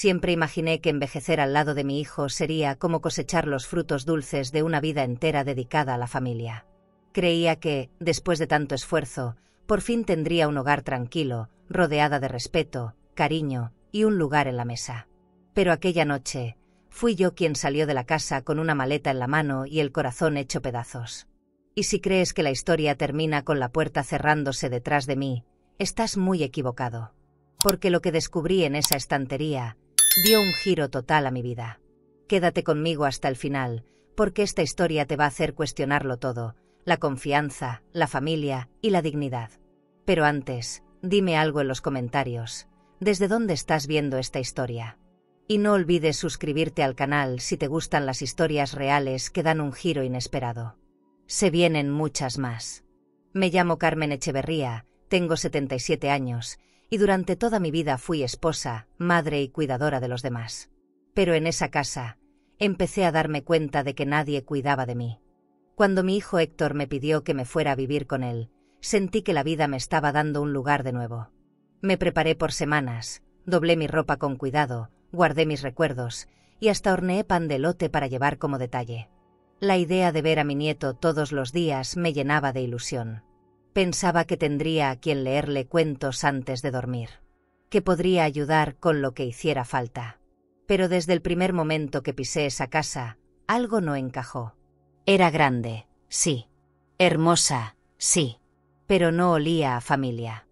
Siempre imaginé que envejecer al lado de mi hijo sería como cosechar los frutos dulces de una vida entera dedicada a la familia. Creía que, después de tanto esfuerzo, por fin tendría un hogar tranquilo, rodeada de respeto, cariño y un lugar en la mesa. Pero aquella noche, fui yo quien salió de la casa con una maleta en la mano y el corazón hecho pedazos. Y si crees que la historia termina con la puerta cerrándose detrás de mí, estás muy equivocado. Porque lo que descubrí en esa estantería dio un giro total a mi vida. Quédate conmigo hasta el final, porque esta historia te va a hacer cuestionarlo todo, la confianza, la familia y la dignidad. Pero antes, dime algo en los comentarios. ¿Desde dónde estás viendo esta historia? Y no olvides suscribirte al canal si te gustan las historias reales que dan un giro inesperado. Se vienen muchas más. Me llamo Carmen Echeverría, tengo 77 años, y durante toda mi vida fui esposa, madre y cuidadora de los demás. Pero en esa casa, empecé a darme cuenta de que nadie cuidaba de mí. Cuando mi hijo Héctor me pidió que me fuera a vivir con él, sentí que la vida me estaba dando un lugar de nuevo. Me preparé por semanas, doblé mi ropa con cuidado, guardé mis recuerdos, y hasta horneé pan de elote para llevar como detalle. La idea de ver a mi nieto todos los días me llenaba de ilusión. Pensaba que tendría a quien leerle cuentos antes de dormir, que podría ayudar con lo que hiciera falta. Pero desde el primer momento que pisé esa casa, algo no encajó. Era grande, sí. Hermosa, sí. Pero no olía a familia.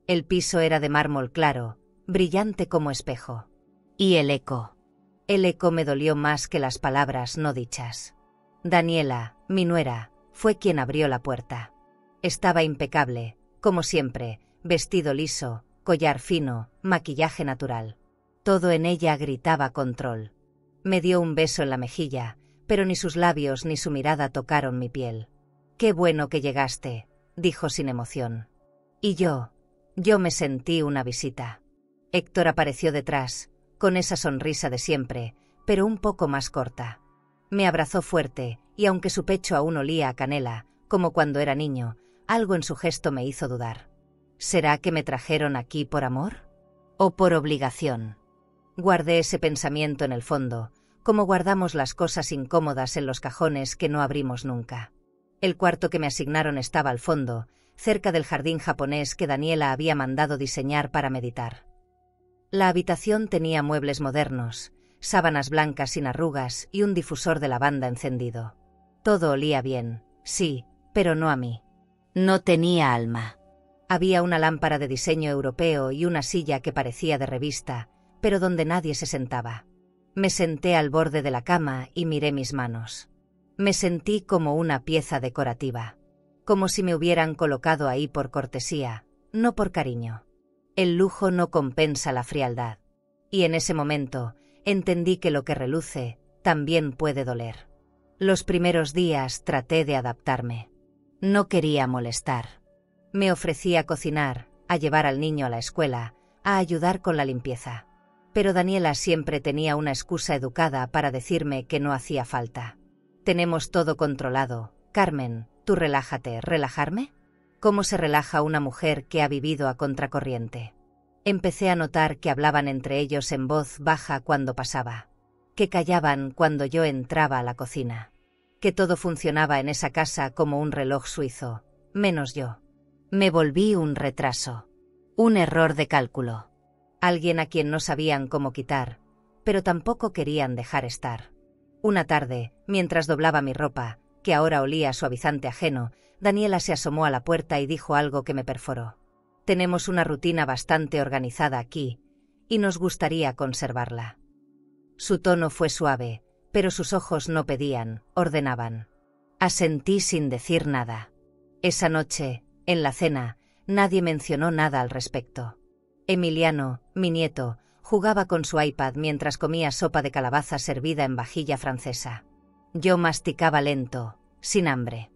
El piso era de mármol claro, brillante como espejo. Y el eco. El eco me dolió más que las palabras no dichas. Daniela, mi nuera, fue quien abrió la puerta. Estaba impecable, como siempre, vestido liso, collar fino, maquillaje natural. Todo en ella gritaba control. Me dio un beso en la mejilla, pero ni sus labios ni su mirada tocaron mi piel. «Qué bueno que llegaste», dijo sin emoción. Y yo me sentí una visita. Héctor apareció detrás, con esa sonrisa de siempre, pero un poco más corta. Me abrazó fuerte, y aunque su pecho aún olía a canela, como cuando era niño, algo en su gesto me hizo dudar. ¿Será que me trajeron aquí por amor? ¿O por obligación? Guardé ese pensamiento en el fondo, como guardamos las cosas incómodas en los cajones que no abrimos nunca. El cuarto que me asignaron estaba al fondo, cerca del jardín japonés que Daniela había mandado diseñar para meditar. La habitación tenía muebles modernos, sábanas blancas sin arrugas y un difusor de lavanda encendido. Todo olía bien, sí, pero no a mí. No tenía alma. Había una lámpara de diseño europeo y una silla que parecía de revista, pero donde nadie se sentaba. Me senté al borde de la cama y miré mis manos. Me sentí como una pieza decorativa, como si me hubieran colocado ahí por cortesía, no por cariño. El lujo no compensa la frialdad. Y en ese momento, entendí que lo que reluce también puede doler. Los primeros días traté de adaptarme. No quería molestar. Me ofrecí a cocinar, a llevar al niño a la escuela, a ayudar con la limpieza. Pero Daniela siempre tenía una excusa educada para decirme que no hacía falta. Tenemos todo controlado. Carmen, tú relájate. ¿Relajarme? ¿Cómo se relaja una mujer que ha vivido a contracorriente? Empecé a notar que hablaban entre ellos en voz baja cuando pasaba, que callaban cuando yo entraba a la cocina, que todo funcionaba en esa casa como un reloj suizo, menos yo. Me volví un retraso, un error de cálculo, alguien a quien no sabían cómo quitar, pero tampoco querían dejar estar. Una tarde, mientras doblaba mi ropa, que ahora olía a suavizante ajeno, Daniela se asomó a la puerta y dijo algo que me perforó. Tenemos una rutina bastante organizada aquí, y nos gustaría conservarla. Su tono fue suave, pero sus ojos no pedían, ordenaban. Asentí sin decir nada. Esa noche, en la cena, nadie mencionó nada al respecto. Emiliano, mi nieto, jugaba con su iPad mientras comía sopa de calabaza servida en vajilla francesa. Yo masticaba lento, sin hambre.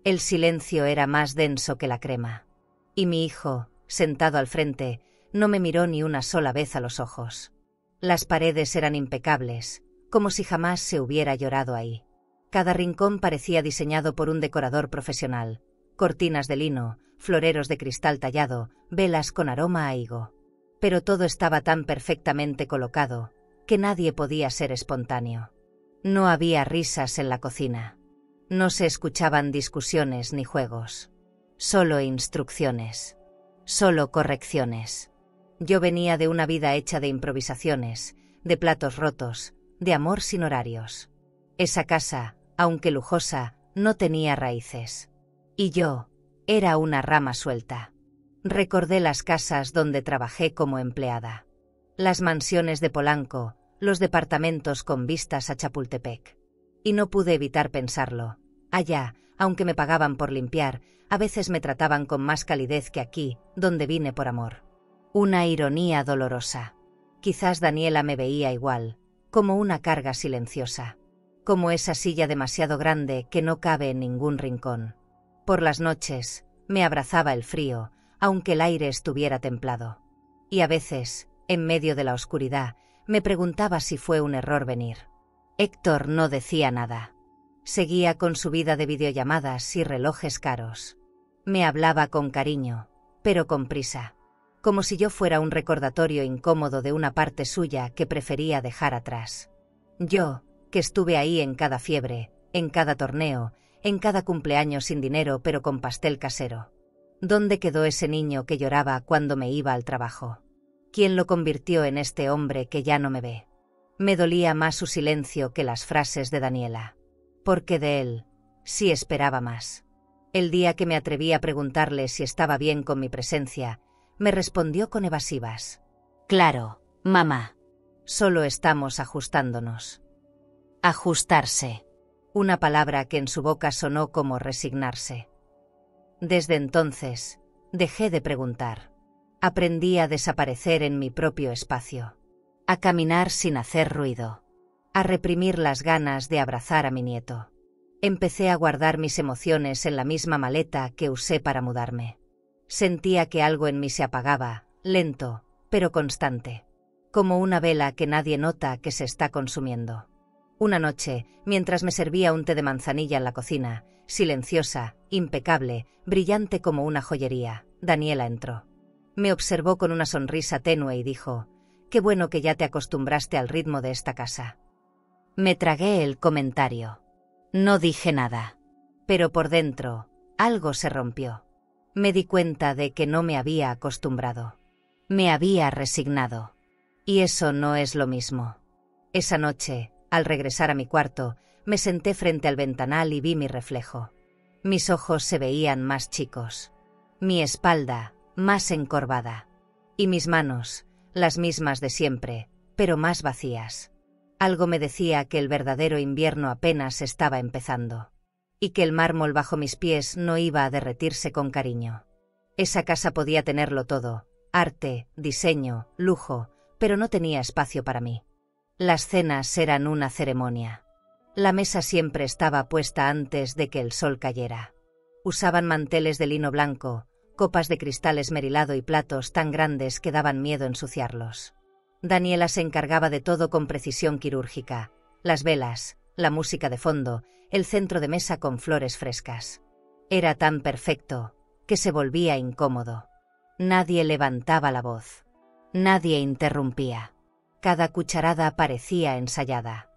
El silencio era más denso que la crema. Y mi hijo, sentado al frente, no me miró ni una sola vez a los ojos. Las paredes eran impecables, como si jamás se hubiera llorado ahí. Cada rincón parecía diseñado por un decorador profesional. Cortinas de lino, floreros de cristal tallado, velas con aroma a higo. Pero todo estaba tan perfectamente colocado, que nadie podía ser espontáneo. No había risas en la cocina. No se escuchaban discusiones ni juegos. Solo instrucciones. Solo correcciones. Yo venía de una vida hecha de improvisaciones, de platos rotos, de amor sin horarios. Esa casa, aunque lujosa, no tenía raíces. Y yo era una rama suelta. Recordé las casas donde trabajé como empleada. Las mansiones de Polanco, los departamentos con vistas a Chapultepec. Y no pude evitar pensarlo. Allá, aunque me pagaban por limpiar, a veces me trataban con más calidez que aquí, donde vine por amor. Una ironía dolorosa. Quizás Daniela me veía igual, como una carga silenciosa. Como esa silla demasiado grande que no cabe en ningún rincón. Por las noches, me abrazaba el frío, aunque el aire estuviera templado. Y a veces, en medio de la oscuridad, me preguntaba si fue un error venir. Héctor no decía nada. Seguía con su vida de videollamadas y relojes caros. Me hablaba con cariño, pero con prisa. Como si yo fuera un recordatorio incómodo de una parte suya que prefería dejar atrás. Yo, que estuve ahí en cada fiebre, en cada torneo, en cada cumpleaños sin dinero pero con pastel casero. ¿Dónde quedó ese niño que lloraba cuando me iba al trabajo? ¿Quién lo convirtió en este hombre que ya no me ve? Me dolía más su silencio que las frases de Daniela. Porque de él, sí esperaba más. El día que me atreví a preguntarle si estaba bien con mi presencia, me respondió con evasivas. Claro, mamá. Solo estamos ajustándonos. Ajustarse. Una palabra que en su boca sonó como resignarse. Desde entonces, dejé de preguntar. Aprendí a desaparecer en mi propio espacio. A caminar sin hacer ruido. A reprimir las ganas de abrazar a mi nieto. Empecé a guardar mis emociones en la misma maleta que usé para mudarme. Sentía que algo en mí se apagaba, lento, pero constante. Como una vela que nadie nota que se está consumiendo. Una noche, mientras me servía un té de manzanilla en la cocina, silenciosa, impecable, brillante como una joyería, Daniela entró. Me observó con una sonrisa tenue y dijo: «Qué bueno que ya te acostumbraste al ritmo de esta casa». Me tragué el comentario. No dije nada. Pero por dentro, algo se rompió. Me di cuenta de que no me había acostumbrado. Me había resignado. Y eso no es lo mismo. Esa noche, al regresar a mi cuarto, me senté frente al ventanal y vi mi reflejo. Mis ojos se veían más chicos. Mi espalda, más encorvada. Y mis manos, las mismas de siempre, pero más vacías. Algo me decía que el verdadero invierno apenas estaba empezando. Y que el mármol bajo mis pies no iba a derretirse con cariño. Esa casa podía tenerlo todo: arte, diseño, lujo, pero no tenía espacio para mí. Las cenas eran una ceremonia. La mesa siempre estaba puesta antes de que el sol cayera. Usaban manteles de lino blanco, copas de cristal esmerilado y platos tan grandes que daban miedo ensuciarlos. Daniela se encargaba de todo con precisión quirúrgica: las velas, la música de fondo, el centro de mesa con flores frescas. Era tan perfecto que se volvía incómodo. Nadie levantaba la voz. Nadie interrumpía. Cada cucharada parecía ensayada.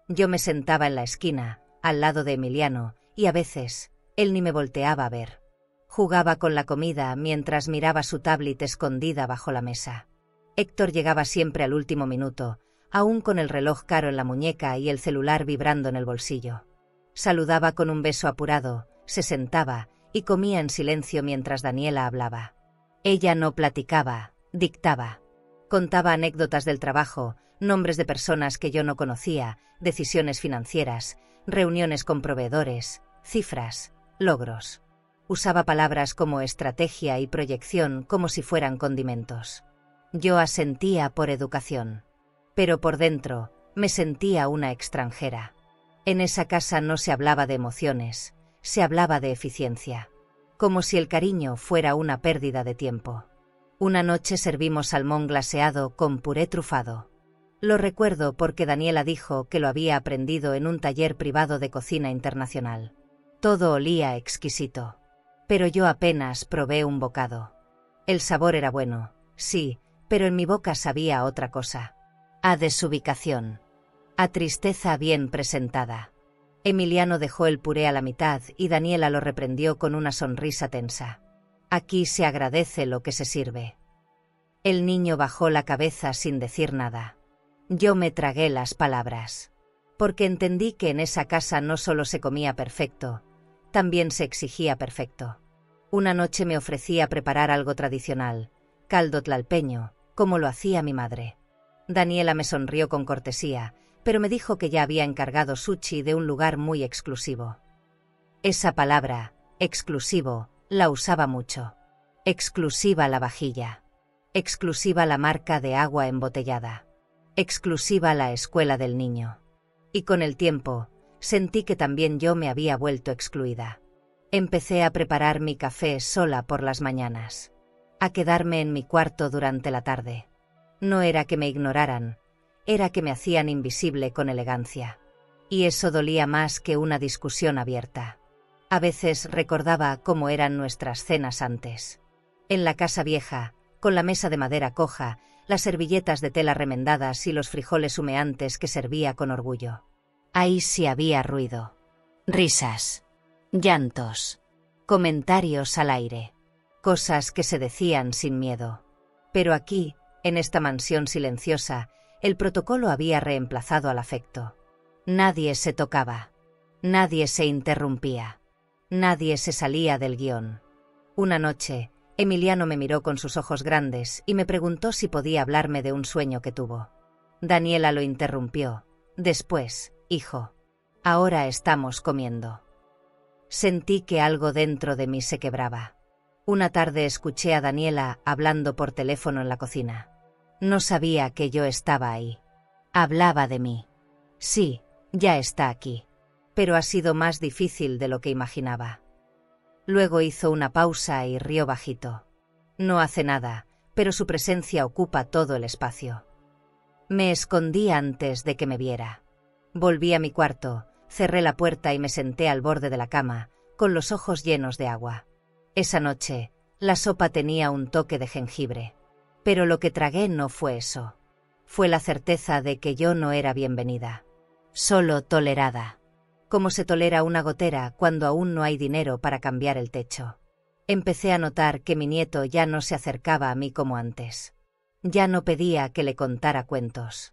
Yo me sentaba en la esquina, al lado de Emiliano, y a veces, él ni me volteaba a ver. Jugaba con la comida mientras miraba su tablet escondida bajo la mesa. Héctor llegaba siempre al último minuto, aún con el reloj caro en la muñeca y el celular vibrando en el bolsillo. Saludaba con un beso apurado, se sentaba y comía en silencio mientras Daniela hablaba. Ella no platicaba, dictaba. Contaba anécdotas del trabajo, nombres de personas que yo no conocía, decisiones financieras, reuniones con proveedores, cifras, logros. Usaba palabras como estrategia y proyección como si fueran condimentos. Yo asentía por educación. Pero por dentro, me sentía una extranjera. En esa casa no se hablaba de emociones, se hablaba de eficiencia. Como si el cariño fuera una pérdida de tiempo. Una noche servimos salmón glaseado con puré trufado. Lo recuerdo porque Daniela dijo que lo había aprendido en un taller privado de cocina internacional. Todo olía exquisito. Pero yo apenas probé un bocado. El sabor era bueno, sí, pero en mi boca sabía otra cosa. A desubicación. A tristeza bien presentada. Emiliano dejó el puré a la mitad y Daniela lo reprendió con una sonrisa tensa. Aquí se agradece lo que se sirve. El niño bajó la cabeza sin decir nada. Yo me tragué las palabras. Porque entendí que en esa casa no solo se comía perfecto, también se exigía perfecto. Una noche me ofrecía preparar algo tradicional, caldo tlalpeño, como lo hacía mi madre. Daniela me sonrió con cortesía, pero me dijo que ya había encargado sushi de un lugar muy exclusivo. Esa palabra, exclusivo, la usaba mucho. Exclusiva la vajilla. Exclusiva la marca de agua embotellada. Exclusiva la escuela del niño. Y con el tiempo, sentí que también yo me había vuelto excluida. Empecé a preparar mi café sola por las mañanas. A quedarme en mi cuarto durante la tarde. No era que me ignoraran, era que me hacían invisible con elegancia. Y eso dolía más que una discusión abierta. A veces recordaba cómo eran nuestras cenas antes. En la casa vieja, con la mesa de madera coja, las servilletas de tela remendadas y los frijoles humeantes que servía con orgullo. Ahí sí había ruido. Risas. Llantos. Comentarios al aire. Cosas que se decían sin miedo. Pero aquí, en esta mansión silenciosa, el protocolo había reemplazado al afecto. Nadie se tocaba. Nadie se interrumpía. Nadie se salía del guión. Una noche, Emiliano me miró con sus ojos grandes y me preguntó si podía hablarme de un sueño que tuvo. Daniela lo interrumpió. Después, hijo. Ahora estamos comiendo. Sentí que algo dentro de mí se quebraba. Una tarde escuché a Daniela hablando por teléfono en la cocina. No sabía que yo estaba ahí. Hablaba de mí. Sí, ya está aquí. Pero ha sido más difícil de lo que imaginaba. Luego hizo una pausa y rió bajito. No hace nada, pero su presencia ocupa todo el espacio. Me escondí antes de que me viera. Volví a mi cuarto, cerré la puerta y me senté al borde de la cama, con los ojos llenos de agua. Esa noche, la sopa tenía un toque de jengibre. Pero lo que tragué no fue eso. Fue la certeza de que yo no era bienvenida. Solo tolerada. Como se tolera una gotera cuando aún no hay dinero para cambiar el techo. Empecé a notar que mi nieto ya no se acercaba a mí como antes. Ya no pedía que le contara cuentos.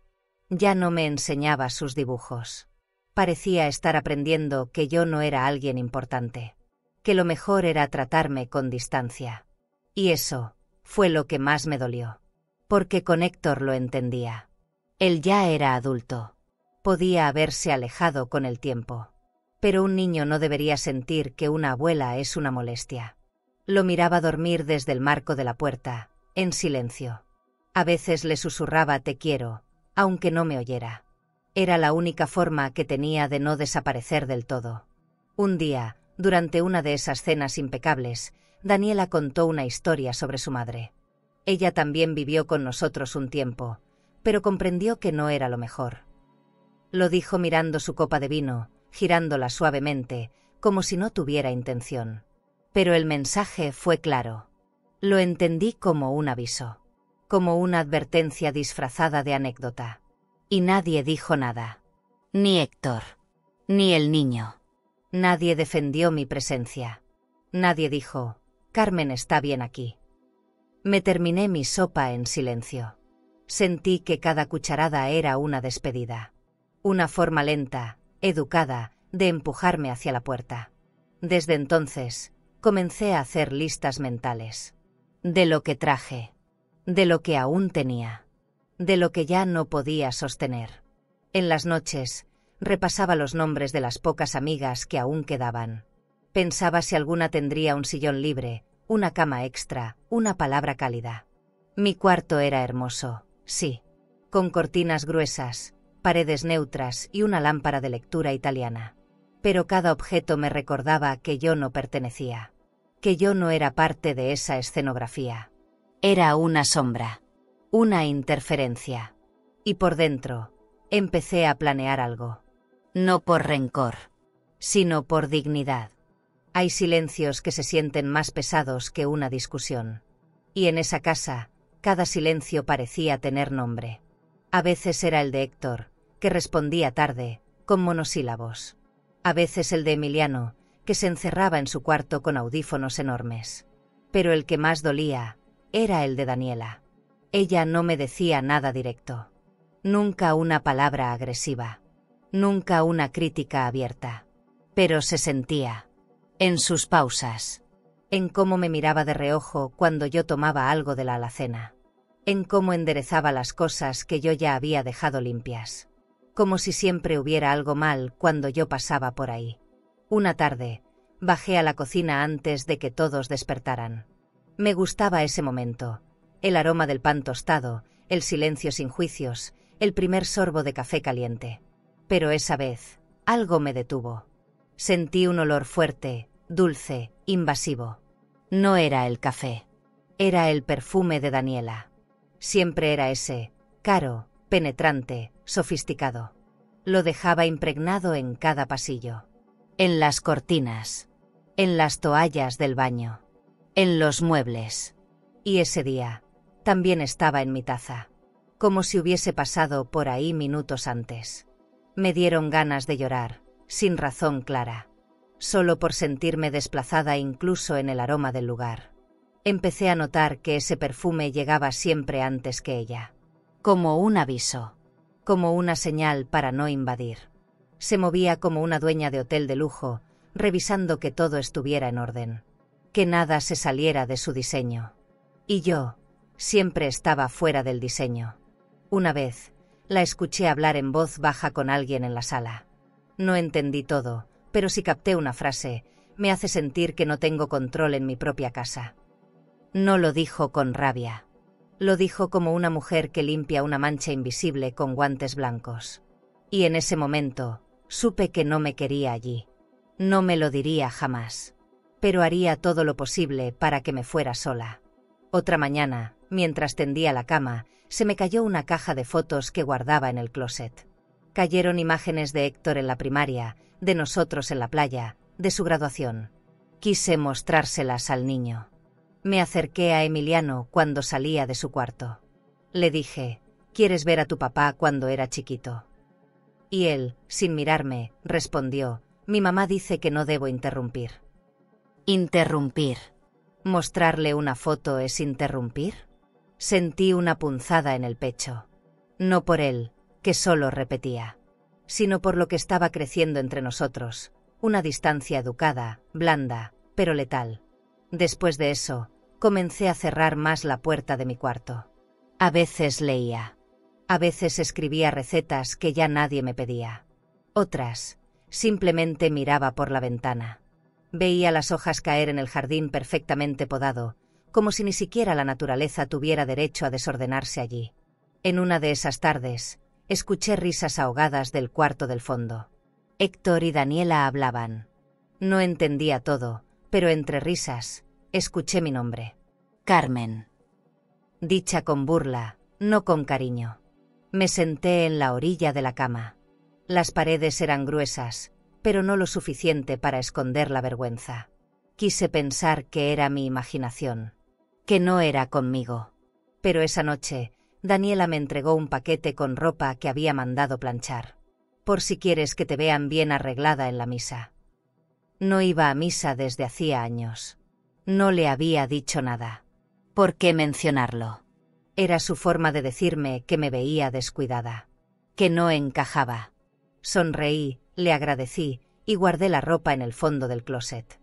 Ya no me enseñaba sus dibujos. Parecía estar aprendiendo que yo no era alguien importante. Que lo mejor era tratarme con distancia. Y eso fue lo que más me dolió. Porque con Héctor lo entendía. Él ya era adulto. Podía haberse alejado con el tiempo. Pero un niño no debería sentir que una abuela es una molestia. Lo miraba dormir desde el marco de la puerta, en silencio. A veces le susurraba te quiero, aunque no me oyera. Era la única forma que tenía de no desaparecer del todo. Un día, durante una de esas cenas impecables, Daniela contó una historia sobre su madre. Ella también vivió con nosotros un tiempo, pero comprendió que no era lo mejor. Lo dijo mirando su copa de vino, girándola suavemente, como si no tuviera intención. Pero el mensaje fue claro. Lo entendí como un aviso, como una advertencia disfrazada de anécdota. Y nadie dijo nada. Ni Héctor, ni el niño. Nadie defendió mi presencia. Nadie dijo, Carmen está bien aquí. Me terminé mi sopa en silencio. Sentí que cada cucharada era una despedida. Una forma lenta, educada, de empujarme hacia la puerta. Desde entonces, comencé a hacer listas mentales. De lo que traje. De lo que aún tenía. De lo que ya no podía sostener. En las noches, repasaba los nombres de las pocas amigas que aún quedaban. Pensaba si alguna tendría un sillón libre, una cama extra, una palabra cálida. Mi cuarto era hermoso, sí. Con cortinas gruesas, paredes neutras y una lámpara de lectura italiana. Pero cada objeto me recordaba que yo no pertenecía. Que yo no era parte de esa escenografía. Era una sombra. Una interferencia. Y por dentro, empecé a planear algo. No por rencor, sino por dignidad. Hay silencios que se sienten más pesados que una discusión. Y en esa casa, cada silencio parecía tener nombre. A veces era el de Héctor, que respondía tarde, con monosílabos. A veces el de Emiliano, que se encerraba en su cuarto con audífonos enormes. Pero el que más dolía era el de Daniela. Ella no me decía nada directo. Nunca una palabra agresiva. Nunca una crítica abierta. Pero se sentía. En sus pausas. En cómo me miraba de reojo cuando yo tomaba algo de la alacena. En cómo enderezaba las cosas que yo ya había dejado limpias. Como si siempre hubiera algo mal cuando yo pasaba por ahí. Una tarde, bajé a la cocina antes de que todos despertaran. Me gustaba ese momento. El aroma del pan tostado, el silencio sin juicios, el primer sorbo de café caliente. Pero esa vez, algo me detuvo. Sentí un olor fuerte, dulce, invasivo. No era el café. Era el perfume de Daniela. Siempre era ese, caro, penetrante, sofisticado. Lo dejaba impregnado en cada pasillo. En las cortinas. En las toallas del baño. En los muebles. Y ese día, también estaba en mi taza. Como si hubiese pasado por ahí minutos antes. Me dieron ganas de llorar, sin razón clara. Solo por sentirme desplazada incluso en el aroma del lugar. Empecé a notar que ese perfume llegaba siempre antes que ella. Como un aviso. Como una señal para no invadir. Se movía como una dueña de hotel de lujo, revisando que todo estuviera en orden. Que nada se saliera de su diseño. Y yo, siempre estaba fuera del diseño. Una vez, la escuché hablar en voz baja con alguien en la sala. No entendí todo, pero si capté una frase, me hace sentir que no tengo control en mi propia casa. No lo dijo con rabia. Lo dijo como una mujer que limpia una mancha invisible con guantes blancos. Y en ese momento, supe que no me quería allí. No me lo diría jamás. Pero haría todo lo posible para que me fuera sola. Otra mañana, mientras tendía la cama, se me cayó una caja de fotos que guardaba en el closet. Cayeron imágenes de Héctor en la primaria, de nosotros en la playa, de su graduación. Quise mostrárselas al niño. Me acerqué a Emiliano cuando salía de su cuarto. Le dije, ¿quieres ver a tu papá cuando era chiquito? Y él, sin mirarme, respondió, mi mamá dice que no debo interrumpir. ¿Interrumpir? ¿Mostrarle una foto es interrumpir? Sentí una punzada en el pecho. No por él, que solo repetía, sino por lo que estaba creciendo entre nosotros, una distancia educada, blanda, pero letal. Después de eso, comencé a cerrar más la puerta de mi cuarto. A veces leía. A veces escribía recetas que ya nadie me pedía. Otras, simplemente miraba por la ventana. Veía las hojas caer en el jardín perfectamente podado, como si ni siquiera la naturaleza tuviera derecho a desordenarse allí. En una de esas tardes, escuché risas ahogadas del cuarto del fondo. Héctor y Daniela hablaban. No entendía todo, pero entre risas, escuché mi nombre. Carmen. Dicha con burla, no con cariño. Me senté en la orilla de la cama. Las paredes eran gruesas, pero no lo suficiente para esconder la vergüenza. Quise pensar que era mi imaginación, que no era conmigo. Pero esa noche, Daniela me entregó un paquete con ropa que había mandado planchar. Por si quieres que te vean bien arreglada en la misa. No iba a misa desde hacía años. No le había dicho nada. ¿Por qué mencionarlo? Era su forma de decirme que me veía descuidada, que no encajaba. Sonreí, le agradecí y guardé la ropa en el fondo del closet,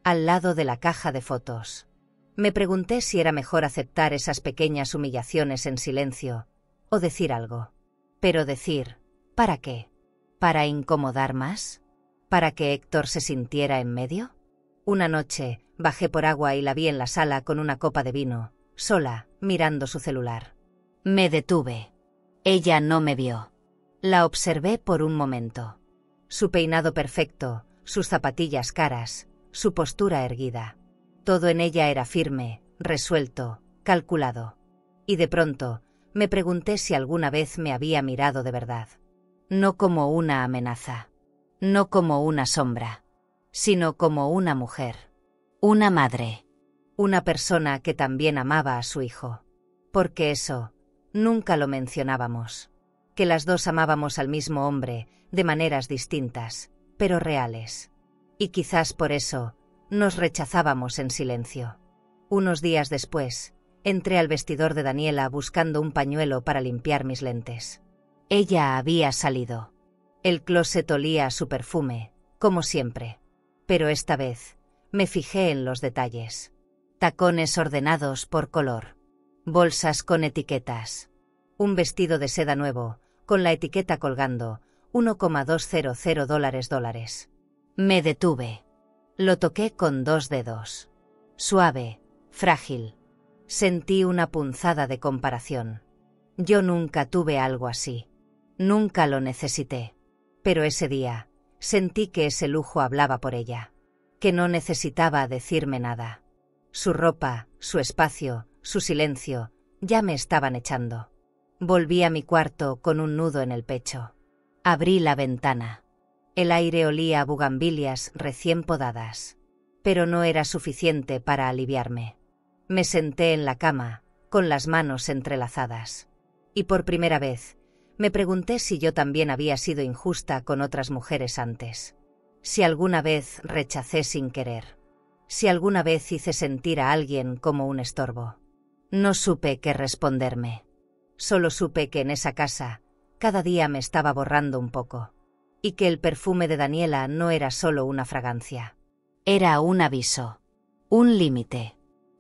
al lado de la caja de fotos. Me pregunté si era mejor aceptar esas pequeñas humillaciones en silencio o decir algo. Pero decir, ¿para qué? ¿Para incomodar más? ¿Para que Héctor se sintiera en medio? Una noche, bajé por agua y la vi en la sala con una copa de vino, sola, mirando su celular. Me detuve. Ella no me vio. La observé por un momento. Su peinado perfecto, sus zapatillas caras, su postura erguida. Todo en ella era firme, resuelto, calculado. Y de pronto, me pregunté si alguna vez me había mirado de verdad. No como una amenaza. No como una sombra. Sino como una mujer. Una madre. Una persona que también amaba a su hijo. Porque eso, nunca lo mencionábamos. que las dos amábamos al mismo hombre, de maneras distintas, pero reales. Y quizás por eso, nos rechazábamos en silencio. Unos días después, entré al vestidor de Daniela buscando un pañuelo para limpiar mis lentes. Ella había salido. El closet olía a su perfume, como siempre. Pero esta vez, me fijé en los detalles. Tacones ordenados por color. Bolsas con etiquetas. Un vestido de seda nuevo, con la etiqueta colgando, $1,200. Me detuve. Lo toqué con 2 dedos. Suave, frágil. Sentí una punzada de comparación. Yo nunca tuve algo así. Nunca lo necesité. Pero ese día, sentí que ese lujo hablaba por ella. Que no necesitaba decirme nada. Su ropa, su espacio, su silencio, ya me estaban echando. Volví a mi cuarto con un nudo en el pecho. Abrí la ventana. El aire olía a bugambilias recién podadas. Pero no era suficiente para aliviarme. Me senté en la cama, con las manos entrelazadas. Y por primera vez, me pregunté si yo también había sido injusta con otras mujeres antes. Si alguna vez rechacé sin querer. Si alguna vez hice sentir a alguien como un estorbo. No supe qué responderme. Solo supe que en esa casa, cada día me estaba borrando un poco. Y que el perfume de Daniela no era solo una fragancia. Era un aviso. Un límite.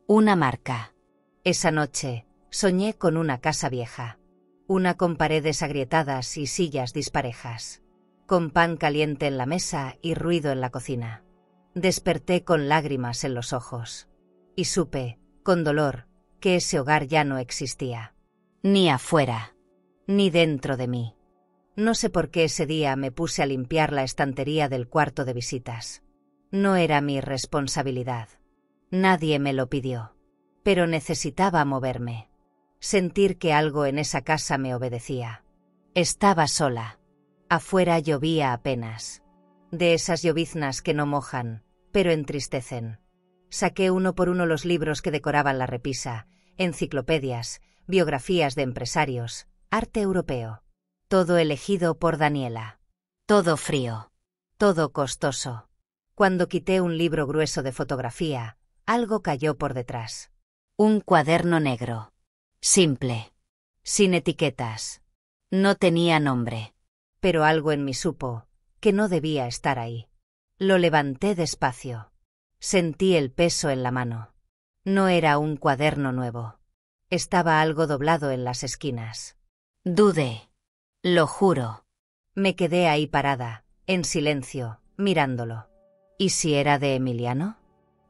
Una marca. Esa noche, soñé con una casa vieja. Una con paredes agrietadas y sillas disparejas. Con pan caliente en la mesa y ruido en la cocina. Desperté con lágrimas en los ojos. Y supe, con dolor, que ese hogar ya no existía. Ni afuera. Ni dentro de mí. No sé por qué ese día me puse a limpiar la estantería del cuarto de visitas. No era mi responsabilidad. Nadie me lo pidió. Pero necesitaba moverme. Sentir que algo en esa casa me obedecía. Estaba sola. Afuera llovía apenas. De esas lloviznas que no mojan, pero entristecen. Saqué uno por uno los libros que decoraban la repisa, enciclopedias, biografías de empresarios, arte europeo. Todo elegido por Daniela. Todo frío. Todo costoso. Cuando quité un libro grueso de fotografía, algo cayó por detrás. Un cuaderno negro. Simple. Sin etiquetas. No tenía nombre. Pero algo en mí supo que no debía estar ahí. Lo levanté despacio. Sentí el peso en la mano. No era un cuaderno nuevo. Estaba algo doblado en las esquinas. Dudé. Lo juro. Me quedé ahí parada, en silencio, mirándolo. ¿Y si era de Emiliano?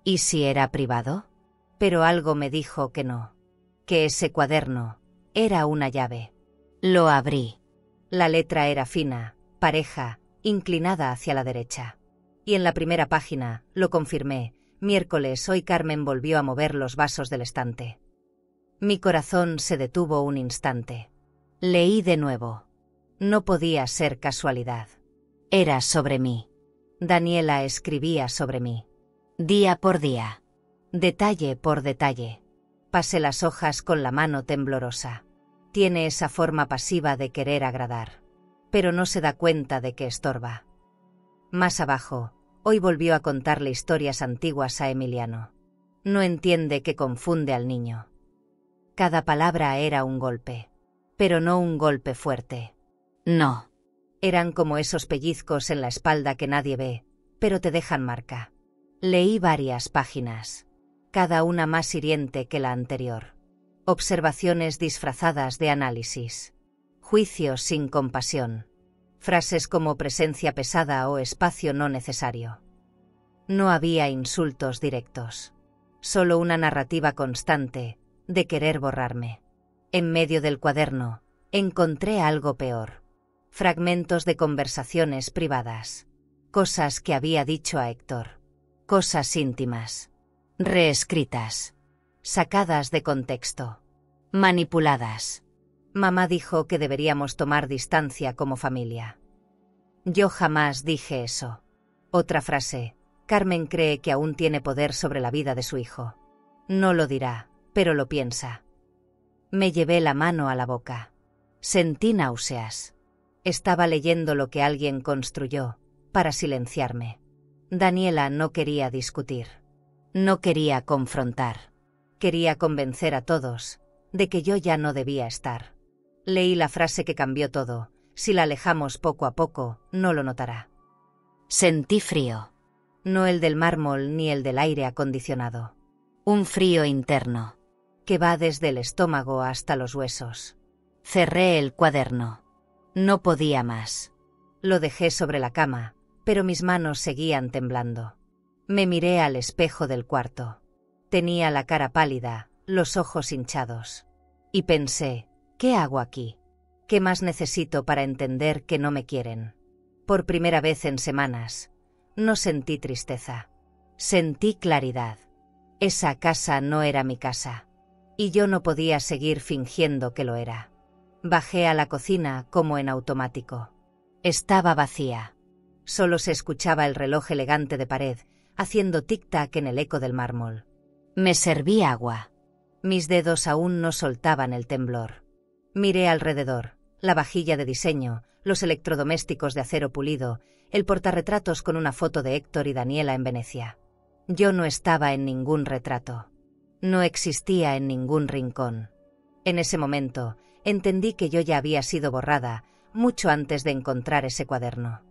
¿Y si era privado? Pero algo me dijo que no. Que ese cuaderno era una llave. Lo abrí. La letra era fina, pareja, inclinada hacia la derecha. Y en la primera página, lo confirmé, miércoles hoy Carmen volvió a mover los vasos del estante. Mi corazón se detuvo un instante. Leí de nuevo. No podía ser casualidad. Era sobre mí. Daniela escribía sobre mí. Día por día. Detalle por detalle. Pasé las hojas con la mano temblorosa. Tiene esa forma pasiva de querer agradar. Pero no se da cuenta de que estorba. Más abajo, hoy volvió a contarle historias antiguas a Emiliano. No entiende que confunde al niño. Cada palabra era un golpe. Pero no un golpe fuerte. No. Eran como esos pellizcos en la espalda que nadie ve, pero te dejan marca. Leí varias páginas. Cada una más hiriente que la anterior. Observaciones disfrazadas de análisis. Juicios sin compasión. Frases como presencia pesada o espacio no necesario. No había insultos directos. Solo una narrativa constante, de querer borrarme. En medio del cuaderno, encontré algo peor. Fragmentos de conversaciones privadas. Cosas que había dicho a Héctor. Cosas íntimas. Reescritas. Sacadas de contexto. Manipuladas. Mamá dijo que deberíamos tomar distancia como familia. Yo jamás dije eso. Otra frase. Carmen cree que aún tiene poder sobre la vida de su hijo. No lo dirá, pero lo piensa. Me llevé la mano a la boca. Sentí náuseas. Estaba leyendo lo que alguien construyó, para silenciarme. Daniela no quería discutir. No quería confrontar. Quería convencer a todos de que yo ya no debía estar. Leí la frase que cambió todo. Si la alejamos poco a poco, no lo notará. Sentí frío. No el del mármol ni el del aire acondicionado. Un frío interno, que va desde el estómago hasta los huesos. Cerré el cuaderno. No podía más. Lo dejé sobre la cama, pero mis manos seguían temblando. Me miré al espejo del cuarto. Tenía la cara pálida, los ojos hinchados. Y pensé, ¿qué hago aquí? ¿Qué más necesito para entender que no me quieren? Por primera vez en semanas, no sentí tristeza. Sentí claridad. Esa casa no era mi casa. Y yo no podía seguir fingiendo que lo era. Bajé a la cocina como en automático. Estaba vacía. Solo se escuchaba el reloj elegante de pared, haciendo tic-tac en el eco del mármol. Me serví agua. Mis dedos aún no soltaban el temblor. Miré alrededor, la vajilla de diseño, los electrodomésticos de acero pulido, el portarretratos con una foto de Héctor y Daniela en Venecia. Yo no estaba en ningún retrato. No existía en ningún rincón. En ese momento, entendí que yo ya había sido borrada, mucho antes de encontrar ese cuaderno.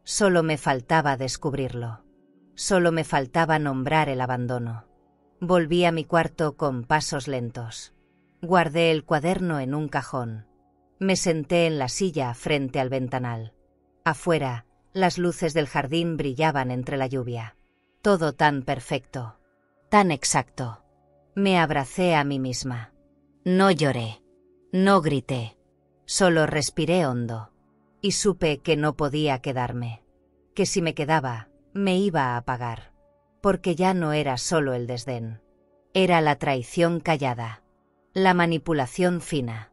Solo me faltaba descubrirlo. Solo me faltaba nombrar el abandono. Volví a mi cuarto con pasos lentos. Guardé el cuaderno en un cajón. Me senté en la silla frente al ventanal. Afuera, las luces del jardín brillaban entre la lluvia. Todo tan perfecto, tan exacto. Me abracé a mí misma. No lloré, no grité, solo respiré hondo. Y supe que no podía quedarme. Que si me quedaba, me iba a apagar. Porque ya no era solo el desdén. Era la traición callada. La manipulación fina.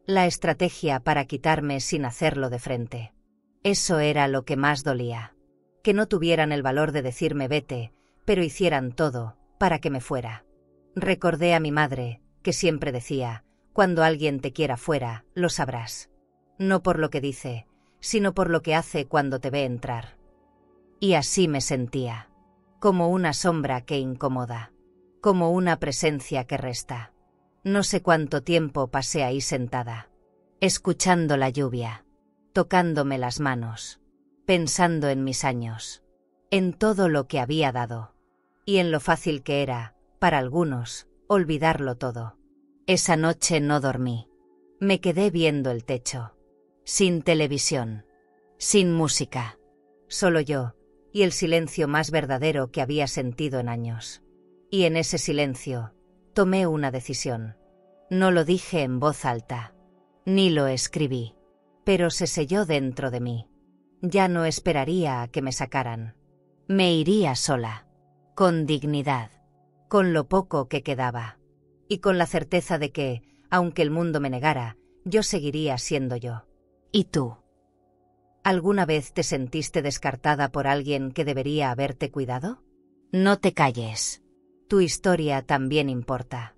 La estrategia para quitarme sin hacerlo de frente. Eso era lo que más dolía. Que no tuvieran el valor de decirme vete, pero hicieran todo para que me fuera. Recordé a mi madre, que siempre decía, cuando alguien te quiera fuera, lo sabrás. No por lo que dice, sino por lo que hace cuando te ve entrar. Y así me sentía. Como una sombra que incomoda. Como una presencia que resta. No sé cuánto tiempo pasé ahí sentada. Escuchando la lluvia. Tocándome las manos. Pensando en mis años. En todo lo que había dado. Y en lo fácil que era, para algunos, olvidarlo todo. Esa noche no dormí. Me quedé viendo el techo. Sin televisión. Sin música. Solo yo, y el silencio más verdadero que había sentido en años. Y en ese silencio, tomé una decisión. No lo dije en voz alta. Ni lo escribí. Pero se selló dentro de mí. Ya no esperaría a que me sacaran. Me iría sola. Con dignidad. Con lo poco que quedaba. Y con la certeza de que, aunque el mundo me negara, yo seguiría siendo yo. ¿Y tú? ¿Alguna vez te sentiste descartada por alguien que debería haberte cuidado? No te calles. Tu historia también importa.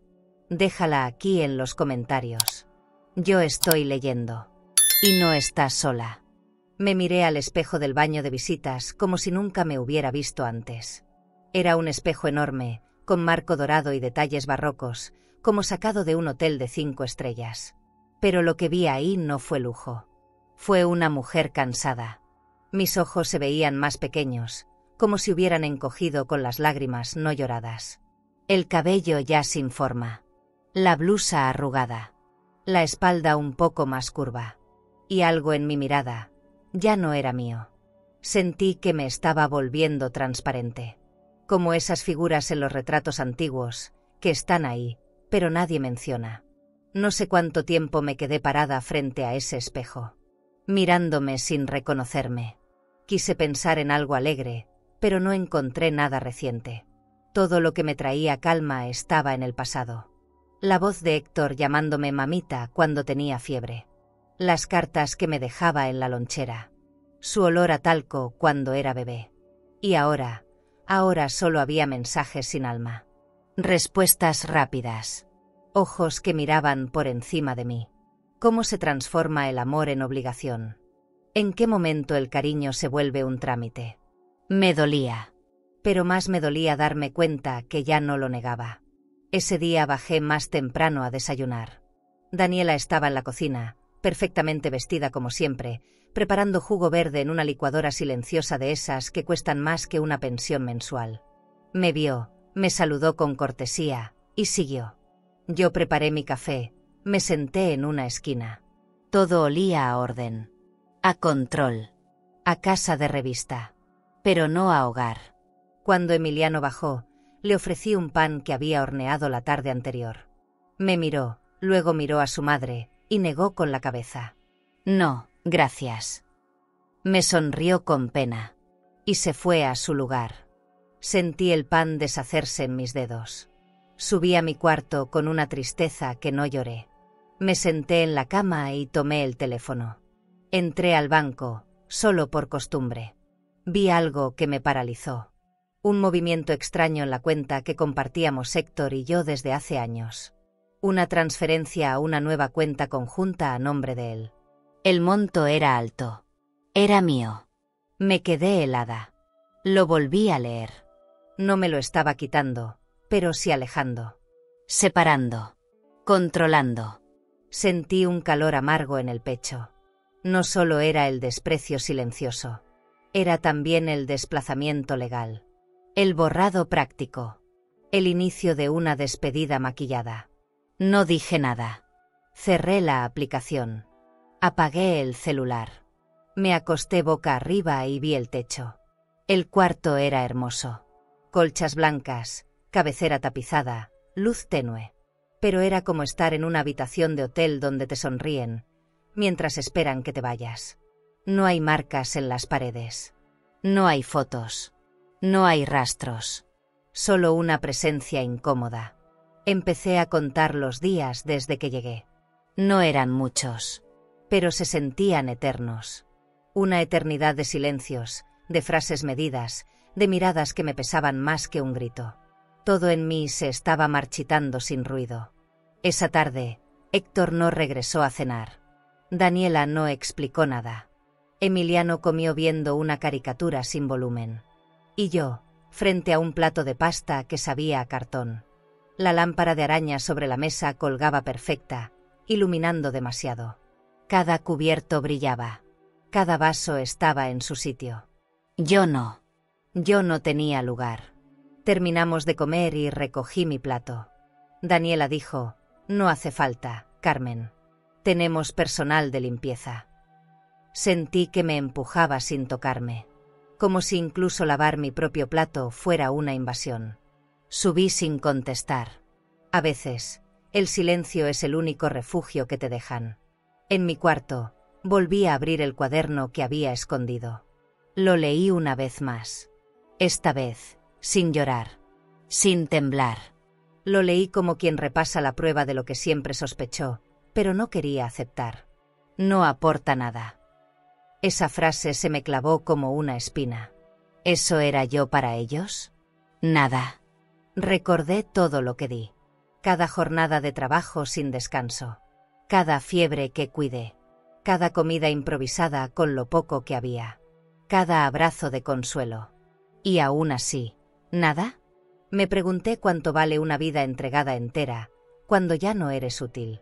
Déjala aquí en los comentarios. Yo estoy leyendo. Y no estás sola. Me miré al espejo del baño de visitas como si nunca me hubiera visto antes. Era un espejo enorme, con marco dorado y detalles barrocos, como sacado de un hotel de 5 estrellas. Pero lo que vi ahí no fue lujo. Fue una mujer cansada. Mis ojos se veían más pequeños, como si hubieran encogido con las lágrimas no lloradas. El cabello ya sin forma. La blusa arrugada. La espalda un poco más curva. Y algo en mi mirada ya no era mío. Sentí que me estaba volviendo transparente. Como esas figuras en los retratos antiguos, que están ahí, pero nadie menciona. No sé cuánto tiempo me quedé parada frente a ese espejo, mirándome sin reconocerme. Quise pensar en algo alegre, pero no encontré nada reciente. Todo lo que me traía calma estaba en el pasado. La voz de Héctor llamándome mamita cuando tenía fiebre. Las cartas que me dejaba en la lonchera. Su olor a talco cuando era bebé. Y ahora solo había mensajes sin alma. Respuestas rápidas. Ojos que miraban por encima de mí. ¿Cómo se transforma el amor en obligación? ¿En qué momento el cariño se vuelve un trámite? Me dolía. Pero más me dolía darme cuenta que ya no lo negaba. Ese día bajé más temprano a desayunar. Daniela estaba en la cocina, perfectamente vestida como siempre, preparando jugo verde en una licuadora silenciosa de esas que cuestan más que una pensión mensual. Me vio, me saludó con cortesía, y siguió. Yo preparé mi café, me senté en una esquina. Todo olía a orden, a control, a casa de revista, pero no a hogar. Cuando Emiliano bajó, le ofrecí un pan que había horneado la tarde anterior. Me miró, luego miró a su madre, y negó con la cabeza. No, gracias. Me sonrió con pena, y se fue a su lugar. Sentí el pan deshacerse en mis dedos. Subí a mi cuarto con una tristeza que no lloré. Me senté en la cama y tomé el teléfono. Entré al banco, solo por costumbre. Vi algo que me paralizó. Un movimiento extraño en la cuenta que compartíamos Héctor y yo desde hace años. Una transferencia a una nueva cuenta conjunta a nombre de él. El monto era alto. Era mío. Me quedé helada. Lo volví a leer. No me lo estaba quitando, pero sí alejando. Separando. Controlando. Sentí un calor amargo en el pecho. No solo era el desprecio silencioso. Era también el desplazamiento legal. El borrado práctico. El inicio de una despedida maquillada. No dije nada. Cerré la aplicación. Apagué el celular. Me acosté boca arriba y vi el techo. El cuarto era hermoso. Colchas blancas, cabecera tapizada, luz tenue. Pero era como estar en una habitación de hotel donde te sonríen, mientras esperan que te vayas. No hay marcas en las paredes. No hay fotos. No hay rastros. Solo una presencia incómoda. Empecé a contar los días desde que llegué. No eran muchos, pero se sentían eternos. Una eternidad de silencios, de frases medidas, de miradas que me pesaban más que un grito. Todo en mí se estaba marchitando sin ruido. Esa tarde, Héctor no regresó a cenar. Daniela no explicó nada. Emiliano comió viendo una caricatura sin volumen. Y yo, frente a un plato de pasta que sabía a cartón. La lámpara de araña sobre la mesa colgaba perfecta, iluminando demasiado. Cada cubierto brillaba. Cada vaso estaba en su sitio. Yo no. Yo no tenía lugar. Terminamos de comer y recogí mi plato. Daniela dijo: «No hace falta, Carmen. Tenemos personal de limpieza». Sentí que me empujaba sin tocarme, como si incluso lavar mi propio plato fuera una invasión. Subí sin contestar. A veces, el silencio es el único refugio que te dejan. En mi cuarto, volví a abrir el cuaderno que había escondido. Lo leí una vez más. Esta vez, sin llorar, sin temblar. Lo leí como quien repasa la prueba de lo que siempre sospechó, pero no quería aceptar. No aporta nada. Esa frase se me clavó como una espina. ¿Eso era yo para ellos? Nada. Recordé todo lo que di. Cada jornada de trabajo sin descanso. Cada fiebre que cuidé. Cada comida improvisada con lo poco que había. Cada abrazo de consuelo. Y aún así, ¿nada? Me pregunté cuánto vale una vida entregada entera, cuando ya no eres útil.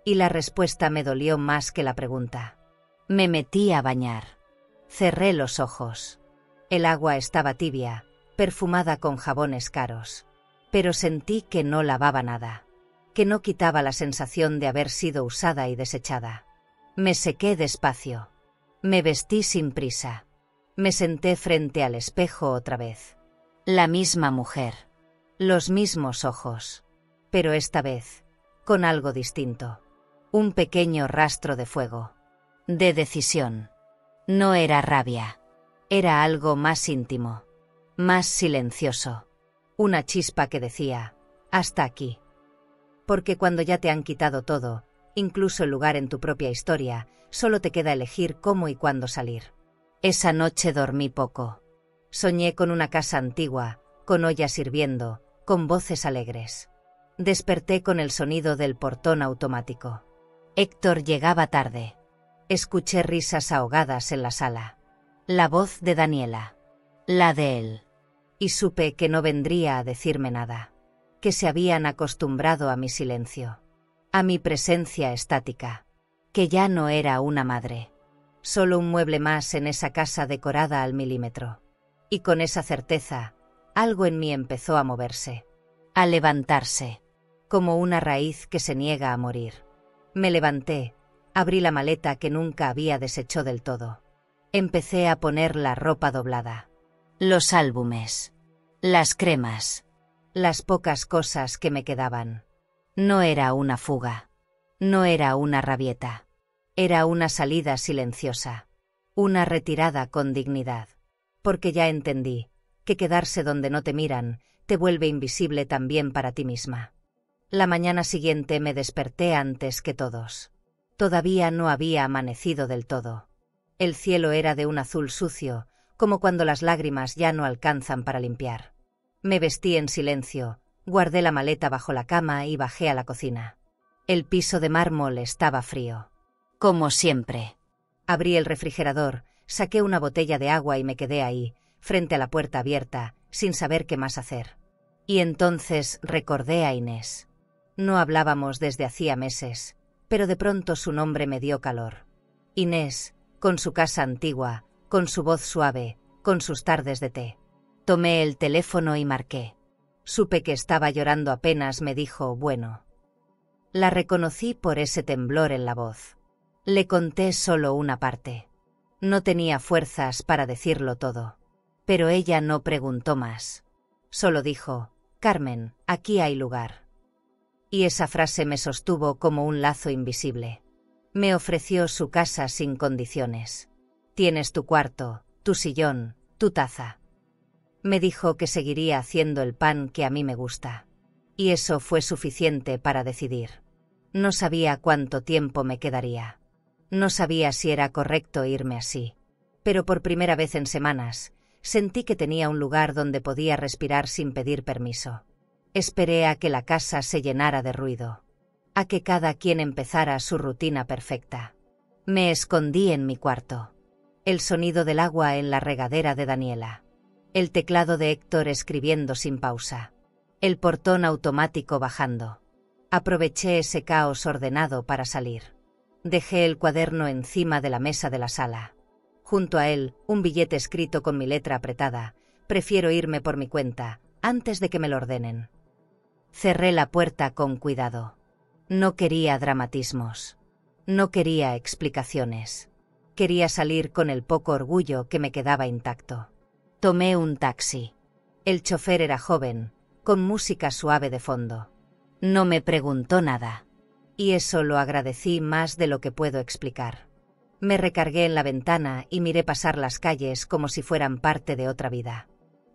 Y la respuesta me dolió más que la pregunta. Me metí a bañar. Cerré los ojos. El agua estaba tibia, perfumada con jabones caros. Pero sentí que no lavaba nada, que no quitaba la sensación de haber sido usada y desechada. Me sequé despacio. Me vestí sin prisa. Me senté frente al espejo otra vez. La misma mujer. Los mismos ojos. Pero esta vez, con algo distinto. Un pequeño rastro de fuego. De decisión. No era rabia. Era algo más íntimo. Más silencioso. Una chispa que decía: hasta aquí. Porque cuando ya te han quitado todo, incluso el lugar en tu propia historia, solo te queda elegir cómo y cuándo salir. Esa noche dormí poco. Soñé con una casa antigua, con ollas hirviendo, con voces alegres. Desperté con el sonido del portón automático. Héctor llegaba tarde. Escuché risas ahogadas en la sala. La voz de Daniela. La de él. Y supe que no vendría a decirme nada. Que se habían acostumbrado a mi silencio. A mi presencia estática. Que ya no era una madre. Solo un mueble más en esa casa decorada al milímetro. Y con esa certeza, algo en mí empezó a moverse. A levantarse. Como una raíz que se niega a morir. Me levanté, abrí la maleta que nunca había deshecho del todo. Empecé a poner la ropa doblada. Los álbumes. Las cremas. Las pocas cosas que me quedaban. No era una fuga. No era una rabieta. Era una salida silenciosa. Una retirada con dignidad. Porque ya entendí que quedarse donde no te miran te vuelve invisible también para ti misma. La mañana siguiente me desperté antes que todos. Todavía no había amanecido del todo. El cielo era de un azul sucio, como cuando las lágrimas ya no alcanzan para limpiar. Me vestí en silencio, guardé la maleta bajo la cama y bajé a la cocina. El piso de mármol estaba frío. Como siempre. Abrí el refrigerador, saqué una botella de agua y me quedé ahí, frente a la puerta abierta, sin saber qué más hacer. Y entonces recordé a Inés. No hablábamos desde hacía meses, pero de pronto su nombre me dio calor. Inés, con su casa antigua, con su voz suave, con sus tardes de té. Tomé el teléfono y marqué. Supe que estaba llorando apenas me dijo bueno. La reconocí por ese temblor en la voz. Le conté solo una parte. No tenía fuerzas para decirlo todo. Pero ella no preguntó más. Solo dijo, Carmen, aquí hay lugar. Y esa frase me sostuvo como un lazo invisible. Me ofreció su casa sin condiciones. Tienes tu cuarto, tu sillón, tu taza. Me dijo que seguiría haciendo el pan que a mí me gusta. Y eso fue suficiente para decidir. No sabía cuánto tiempo me quedaría. No sabía si era correcto irme así. Pero por primera vez en semanas, sentí que tenía un lugar donde podía respirar sin pedir permiso. Esperé a que la casa se llenara de ruido. A que cada quien empezara su rutina perfecta. Me escondí en mi cuarto. El sonido del agua en la regadera de Daniela. El teclado de Héctor escribiendo sin pausa. El portón automático bajando. Aproveché ese caos ordenado para salir. Dejé el cuaderno encima de la mesa de la sala. Junto a él, un billete escrito con mi letra apretada. Prefiero irme por mi cuenta, antes de que me lo ordenen. Cerré la puerta con cuidado. No quería dramatismos. No quería explicaciones. Quería salir con el poco orgullo que me quedaba intacto. Tomé un taxi. El chofer era joven, con música suave de fondo. No me preguntó nada. Y eso lo agradecí más de lo que puedo explicar. Me recargué en la ventana y miré pasar las calles como si fueran parte de otra vida.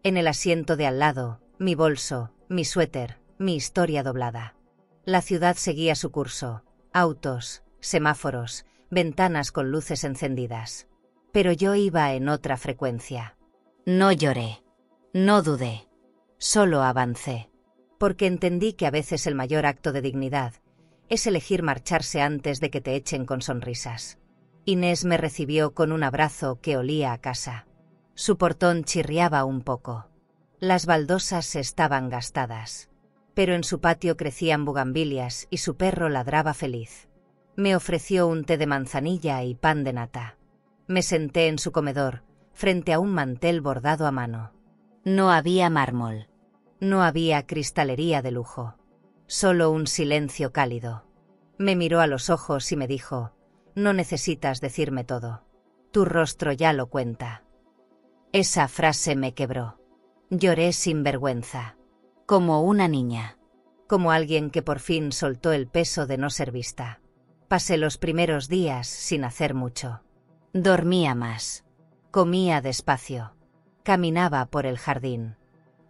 En el asiento de al lado, mi bolso, mi suéter, mi historia doblada. La ciudad seguía su curso, autos, semáforos, ventanas con luces encendidas. Pero yo iba en otra frecuencia. No lloré. No dudé. Solo avancé. Porque entendí que a veces el mayor acto de dignidad es elegir marcharse antes de que te echen con sonrisas. Inés me recibió con un abrazo que olía a casa. Su portón chirriaba un poco. Las baldosas estaban gastadas. Pero en su patio crecían bugambilias y su perro ladraba feliz. Me ofreció un té de manzanilla y pan de nata. Me senté en su comedor, frente a un mantel bordado a mano. No había mármol. No había cristalería de lujo. Solo un silencio cálido. Me miró a los ojos y me dijo, no necesitas decirme todo. Tu rostro ya lo cuenta. Esa frase me quebró. Lloré sin vergüenza. Como una niña. Como alguien que por fin soltó el peso de no ser vista. Pasé los primeros días sin hacer mucho. Dormía más. Comía despacio. Caminaba por el jardín.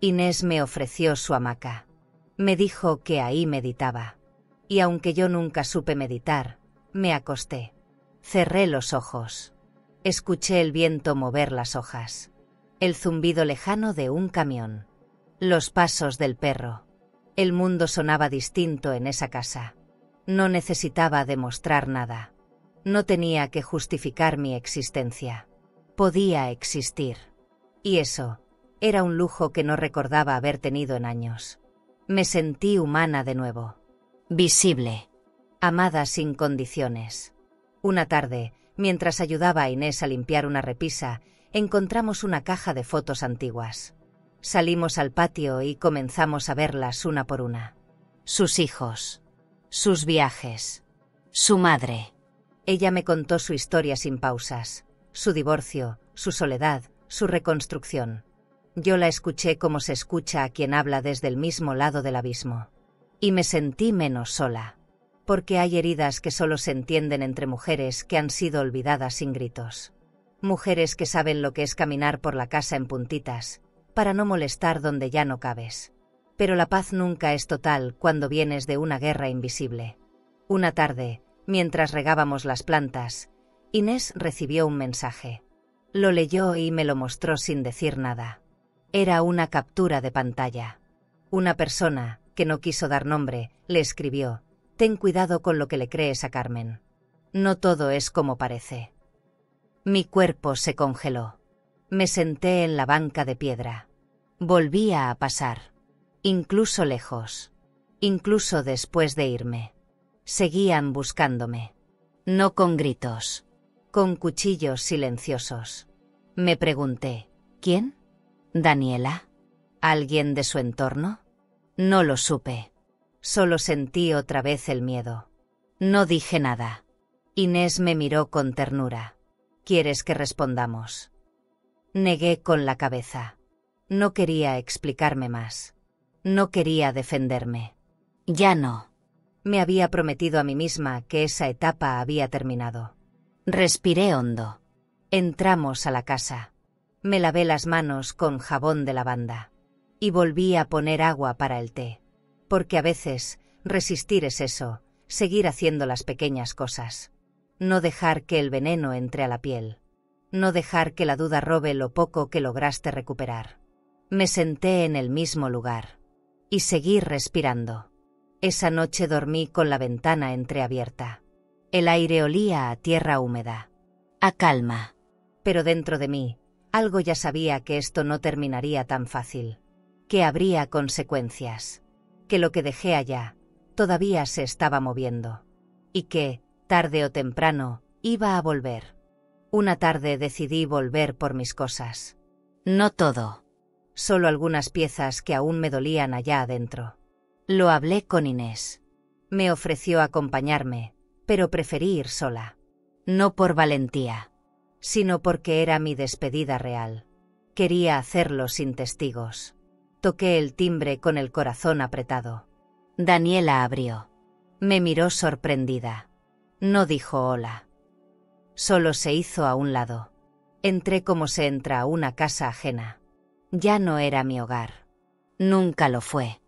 Inés me ofreció su hamaca. Me dijo que ahí meditaba. Y aunque yo nunca supe meditar, me acosté. Cerré los ojos. Escuché el viento mover las hojas. El zumbido lejano de un camión. Los pasos del perro. El mundo sonaba distinto en esa casa. No necesitaba demostrar nada. No tenía que justificar mi existencia. Podía existir. Y eso era un lujo que no recordaba haber tenido en años. Me sentí humana de nuevo. Visible. Amada sin condiciones. Una tarde, mientras ayudaba a Inés a limpiar una repisa, encontramos una caja de fotos antiguas. Salimos al patio y comenzamos a verlas una por una. Sus hijos. Sus viajes. Su madre. Ella me contó su historia sin pausas. Su divorcio, su soledad, su reconstrucción. Yo la escuché como se escucha a quien habla desde el mismo lado del abismo. Y me sentí menos sola. Porque hay heridas que solo se entienden entre mujeres que han sido olvidadas sin gritos. Mujeres que saben lo que es caminar por la casa en puntitas, para no molestar donde ya no cabes. Pero la paz nunca es total cuando vienes de una guerra invisible. Una tarde, mientras regábamos las plantas, Inés recibió un mensaje. Lo leyó y me lo mostró sin decir nada. Era una captura de pantalla. Una persona, que no quiso dar nombre, le escribió: «Ten cuidado con lo que le crees a Carmen. No todo es como parece». Mi cuerpo se congeló. Me senté en la banca de piedra. Volvía a pasar. Incluso lejos. Incluso después de irme. Seguían buscándome. No con gritos. Con cuchillos silenciosos. Me pregunté, ¿quién? ¿Daniela? ¿Alguien de su entorno? No lo supe. Solo sentí otra vez el miedo. No dije nada. Inés me miró con ternura. ¿Quieres que respondamos? Negué con la cabeza. No quería explicarme más. No quería defenderme. Ya no. Me había prometido a mí misma que esa etapa había terminado. Respiré hondo. Entramos a la casa. Me lavé las manos con jabón de lavanda. Y volví a poner agua para el té. Porque a veces, resistir es eso, seguir haciendo las pequeñas cosas. No dejar que el veneno entre a la piel. No dejar que la duda robe lo poco que lograste recuperar. Me senté en el mismo lugar. Y seguí respirando. Esa noche dormí con la ventana entreabierta. El aire olía a tierra húmeda. A calma. Pero dentro de mí, algo ya sabía que esto no terminaría tan fácil. Que habría consecuencias. Que lo que dejé allá, todavía se estaba moviendo. Y que, tarde o temprano, iba a volver. Una tarde decidí volver por mis cosas. No todo. Solo algunas piezas que aún me dolían allá adentro. Lo hablé con Inés. Me ofreció acompañarme, pero preferí ir sola. No por valentía, sino porque era mi despedida real. Quería hacerlo sin testigos. Toqué el timbre con el corazón apretado. Daniela abrió. Me miró sorprendida. No dijo hola. Solo se hizo a un lado. Entré como se entra a una casa ajena. Ya no era mi hogar. Nunca lo fue.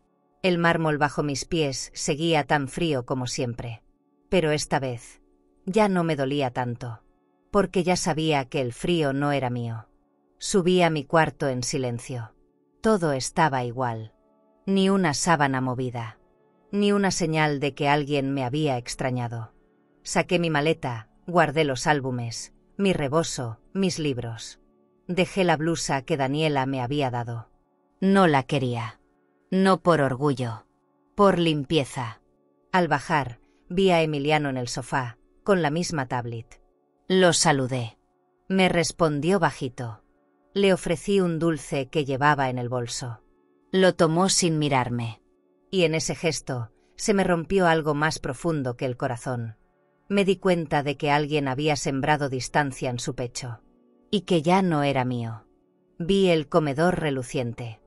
El mármol bajo mis pies seguía tan frío como siempre. Pero esta vez, ya no me dolía tanto. Porque ya sabía que el frío no era mío. Subí a mi cuarto en silencio. Todo estaba igual. Ni una sábana movida. Ni una señal de que alguien me había extrañado. Saqué mi maleta, guardé los álbumes, mi rebozo, mis libros. Dejé la blusa que Daniela me había dado. No la quería. No por orgullo. Por limpieza. Al bajar, vi a Emiliano en el sofá, con la misma tablet. Lo saludé. Me respondió bajito. Le ofrecí un dulce que llevaba en el bolso. Lo tomó sin mirarme. Y en ese gesto, se me rompió algo más profundo que el corazón. Me di cuenta de que alguien había sembrado distancia en su pecho. Y que ya no era mío. Vi el comedor reluciente.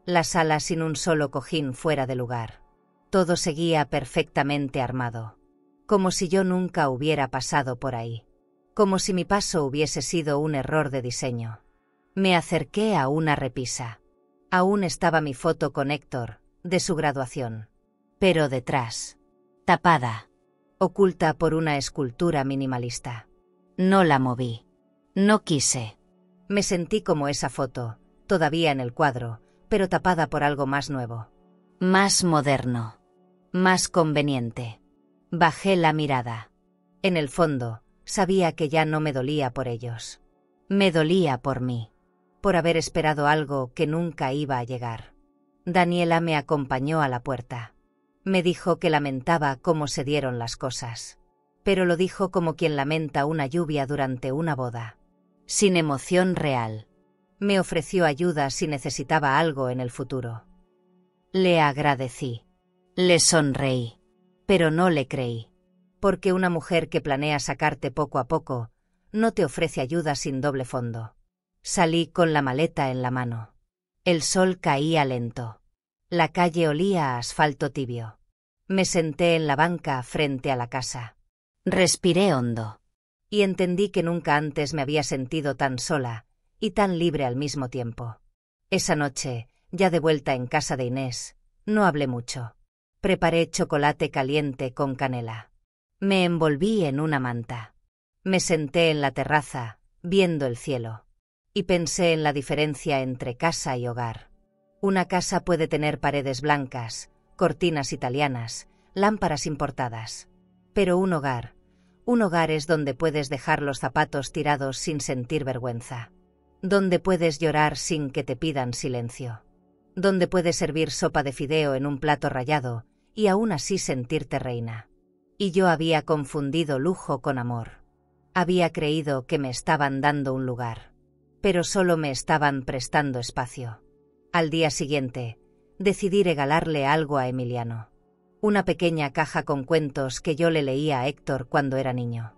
La sala sin un solo cojín fuera de lugar. Todo seguía perfectamente armado. Como si yo nunca hubiera pasado por ahí. Como si mi paso hubiese sido un error de diseño. Me acerqué a una repisa. Aún estaba mi foto con Héctor, de su graduación. Pero detrás. Tapada. Oculta por una escultura minimalista. No la moví. No quise. Me sentí como esa foto, todavía en el cuadro, pero tapada por algo más nuevo. Más moderno. Más conveniente. Bajé la mirada. En el fondo, sabía que ya no me dolía por ellos. Me dolía por mí, por haber esperado algo que nunca iba a llegar. Daniela me acompañó a la puerta. Me dijo que lamentaba cómo se dieron las cosas, pero lo dijo como quien lamenta una lluvia durante una boda, sin emoción real. Me ofreció ayuda si necesitaba algo en el futuro. Le agradecí. Le sonreí, pero no le creí, porque una mujer que planea sacarte poco a poco no te ofrece ayuda sin doble fondo. Salí con la maleta en la mano. El sol caía lento. La calle olía a asfalto tibio. Me senté en la banca frente a la casa. Respiré hondo. Y entendí que nunca antes me había sentido tan sola y tan libre al mismo tiempo. Esa noche, ya de vuelta en casa de Inés, no hablé mucho. Preparé chocolate caliente con canela. Me envolví en una manta. Me senté en la terraza, viendo el cielo. Y pensé en la diferencia entre casa y hogar. Una casa puede tener paredes blancas, cortinas italianas, lámparas importadas. Pero un hogar es donde puedes dejar los zapatos tirados sin sentir vergüenza. Donde puedes llorar sin que te pidan silencio. Donde puedes servir sopa de fideo en un plato rallado y aún así sentirte reina. Y yo había confundido lujo con amor. Había creído que me estaban dando un lugar, pero solo me estaban prestando espacio. Al día siguiente, decidí regalarle algo a Emiliano. Una pequeña caja con cuentos que yo le leía a Héctor cuando era niño.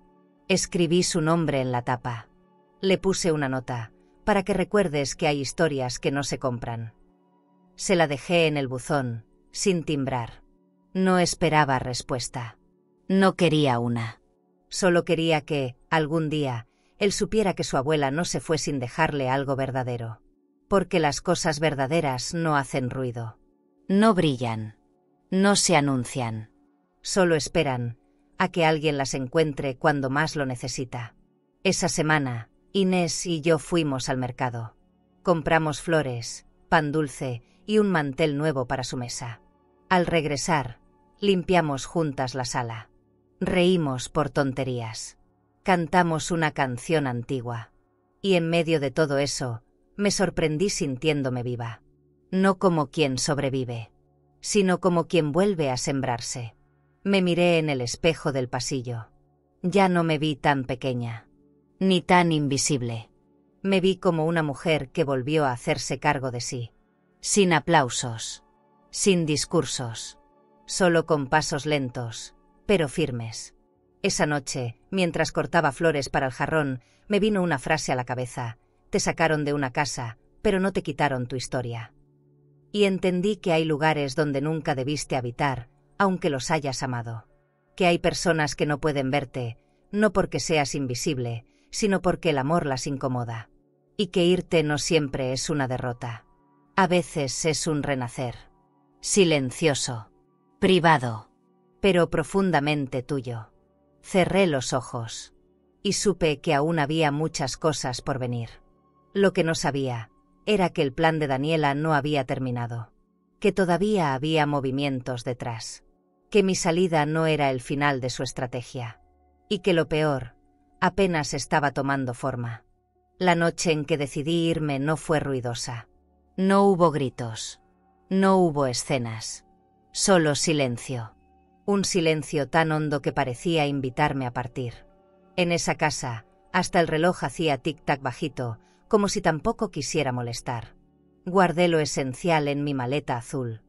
Escribí su nombre en la tapa. Le puse una nota, para que recuerdes que hay historias que no se compran. Se la dejé en el buzón, sin timbrar. No esperaba respuesta. No quería una. Solo quería que, algún día, él supiera que su abuela no se fue sin dejarle algo verdadero. Porque las cosas verdaderas no hacen ruido. No brillan. No se anuncian. Solo esperan a que alguien las encuentre cuando más lo necesita. Esa semana, Inés y yo fuimos al mercado. Compramos flores, pan dulce y un mantel nuevo para su mesa. Al regresar, limpiamos juntas la sala. Reímos por tonterías. Cantamos una canción antigua. Y en medio de todo eso, me sorprendí sintiéndome viva. No como quien sobrevive, sino como quien vuelve a sembrarse. Me miré en el espejo del pasillo. Ya no me vi tan pequeña, ni tan invisible. Me vi como una mujer que volvió a hacerse cargo de sí. Sin aplausos, sin discursos, solo con pasos lentos, pero firmes. Esa noche, mientras cortaba flores para el jarrón, me vino una frase a la cabeza. Te sacaron de una casa, pero no te quitaron tu historia. Y entendí que hay lugares donde nunca debiste habitar, aunque los hayas amado. Que hay personas que no pueden verte, no porque seas invisible, sino porque el amor las incomoda. Y que irte no siempre es una derrota. A veces es un renacer. Silencioso. Privado. Pero profundamente tuyo. Cerré los ojos. Y supe que aún había muchas cosas por venir. Lo que no sabía era que el plan de Daniela no había terminado. Que todavía había movimientos detrás. Que mi salida no era el final de su estrategia. Y que lo peor, apenas estaba tomando forma. La noche en que decidí irme no fue ruidosa. No hubo gritos. No hubo escenas. Solo silencio. Un silencio tan hondo que parecía invitarme a partir. En esa casa, hasta el reloj hacía tic-tac bajito, como si tampoco quisiera molestar. Guardé lo esencial en mi maleta azul.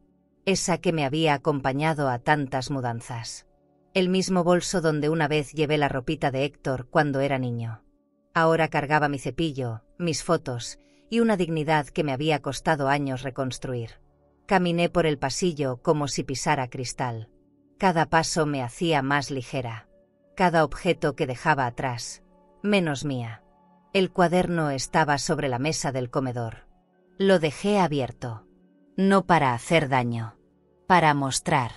Esa que me había acompañado a tantas mudanzas. El mismo bolso donde una vez llevé la ropita de Héctor cuando era niño. Ahora cargaba mi cepillo, mis fotos y una dignidad que me había costado años reconstruir. Caminé por el pasillo como si pisara cristal. Cada paso me hacía más ligera. Cada objeto que dejaba atrás, menos mía. El cuaderno estaba sobre la mesa del comedor. Lo dejé abierto. No para hacer daño. Para mostrar.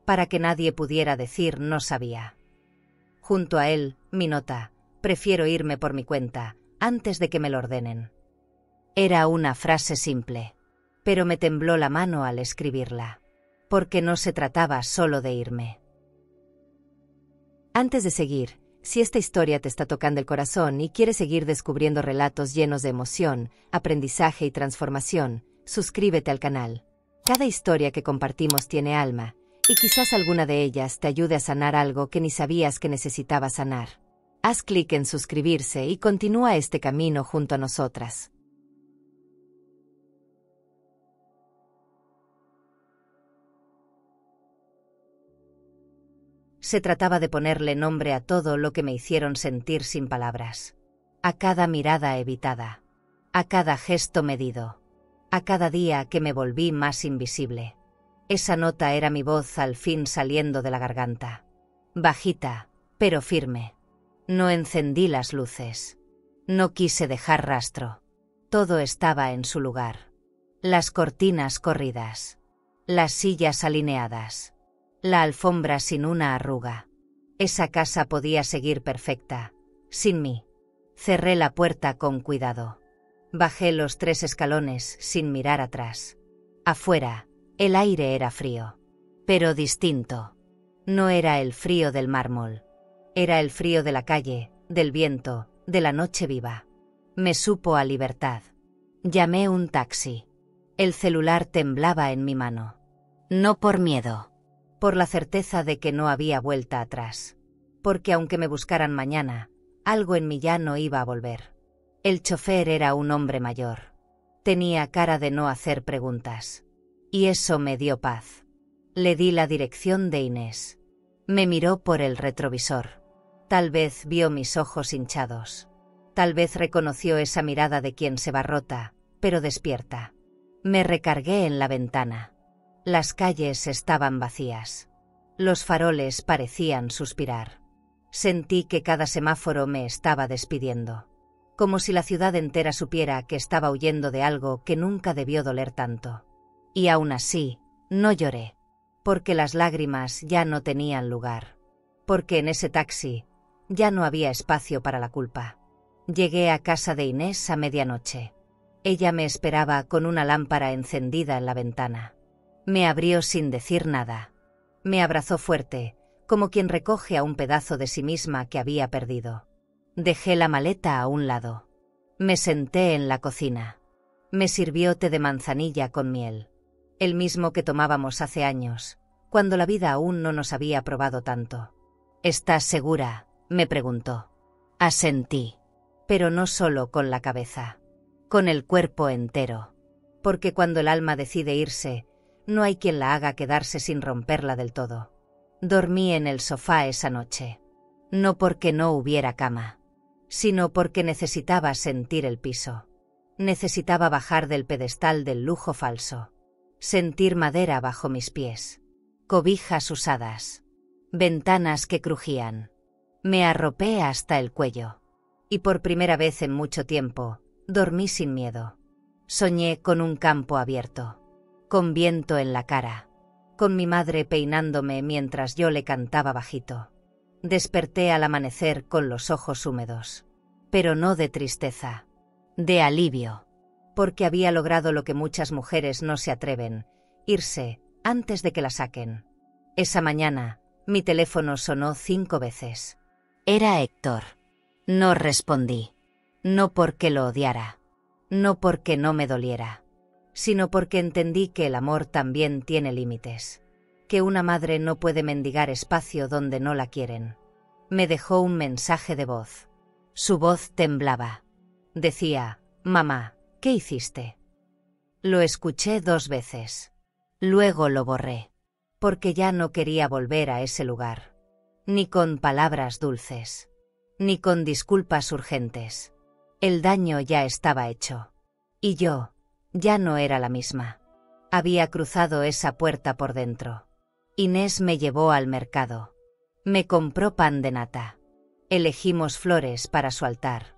Para que nadie pudiera decir no sabía. Junto a él, mi nota. Prefiero irme por mi cuenta, antes de que me lo ordenen. Era una frase simple. Pero me tembló la mano al escribirla. Porque no se trataba solo de irme. Antes de seguir, si esta historia te está tocando el corazón y quieres seguir descubriendo relatos llenos de emoción, aprendizaje y transformación, suscríbete al canal. Cada historia que compartimos tiene alma, y quizás alguna de ellas te ayude a sanar algo que ni sabías que necesitabas sanar. Haz clic en suscribirse y continúa este camino junto a nosotras. Se trataba de ponerle nombre a todo lo que me hicieron sentir sin palabras. A cada mirada evitada. A cada gesto medido. A cada día que me volví más invisible. Esa nota era mi voz al fin saliendo de la garganta. Bajita, pero firme. No encendí las luces. No quise dejar rastro. Todo estaba en su lugar. Las cortinas corridas. Las sillas alineadas. La alfombra sin una arruga. Esa casa podía seguir perfecta, sin mí. Cerré la puerta con cuidado. Bajé los 3 escalones sin mirar atrás. Afuera, el aire era frío. Pero distinto. No era el frío del mármol. Era el frío de la calle, del viento, de la noche viva. Me supo a libertad. Llamé un taxi. El celular temblaba en mi mano. No por miedo. Por la certeza de que no había vuelta atrás. Porque aunque me buscaran mañana, algo en mí ya no iba a volver. El chofer era un hombre mayor. Tenía cara de no hacer preguntas. Y eso me dio paz. Le di la dirección de Inés. Me miró por el retrovisor. Tal vez vio mis ojos hinchados. Tal vez reconoció esa mirada de quien se va rota, pero despierta. Me recargué en la ventana. Las calles estaban vacías. Los faroles parecían suspirar. Sentí que cada semáforo me estaba despidiendo. Como si la ciudad entera supiera que estaba huyendo de algo que nunca debió doler tanto. Y aún así, no lloré. Porque las lágrimas ya no tenían lugar. Porque en ese taxi ya no había espacio para la culpa. Llegué a casa de Inés a medianoche. Ella me esperaba con una lámpara encendida en la ventana. Me abrió sin decir nada. Me abrazó fuerte, como quien recoge a un pedazo de sí misma que había perdido. Dejé la maleta a un lado. Me senté en la cocina. Me sirvió té de manzanilla con miel. El mismo que tomábamos hace años, cuando la vida aún no nos había probado tanto. ¿Estás segura?, me preguntó. Asentí. Pero no solo con la cabeza. Con el cuerpo entero. Porque cuando el alma decide irse, no hay quien la haga quedarse sin romperla del todo. Dormí en el sofá esa noche. No porque no hubiera cama, sino porque necesitaba sentir el piso. Necesitaba bajar del pedestal del lujo falso. Sentir madera bajo mis pies. Cobijas usadas. Ventanas que crujían. Me arropé hasta el cuello. Y por primera vez en mucho tiempo, dormí sin miedo. Soñé con un campo abierto. Con viento en la cara, con mi madre peinándome mientras yo le cantaba bajito. Desperté al amanecer con los ojos húmedos, pero no de tristeza, de alivio, porque había logrado lo que muchas mujeres no se atreven, irse antes de que la saquen. Esa mañana, mi teléfono sonó 5 veces. Era Héctor. No respondí. No porque lo odiara, no porque no me doliera, sino porque entendí que el amor también tiene límites, que una madre no puede mendigar espacio donde no la quieren. Me dejó un mensaje de voz. Su voz temblaba. Decía, «Mamá, ¿qué hiciste?». Lo escuché 2 veces. Luego lo borré, porque ya no quería volver a ese lugar. Ni con palabras dulces, ni con disculpas urgentes. El daño ya estaba hecho. Y yo ya no era la misma. Había cruzado esa puerta por dentro. Inés me llevó al mercado. Me compró pan de nata. Elegimos flores para su altar.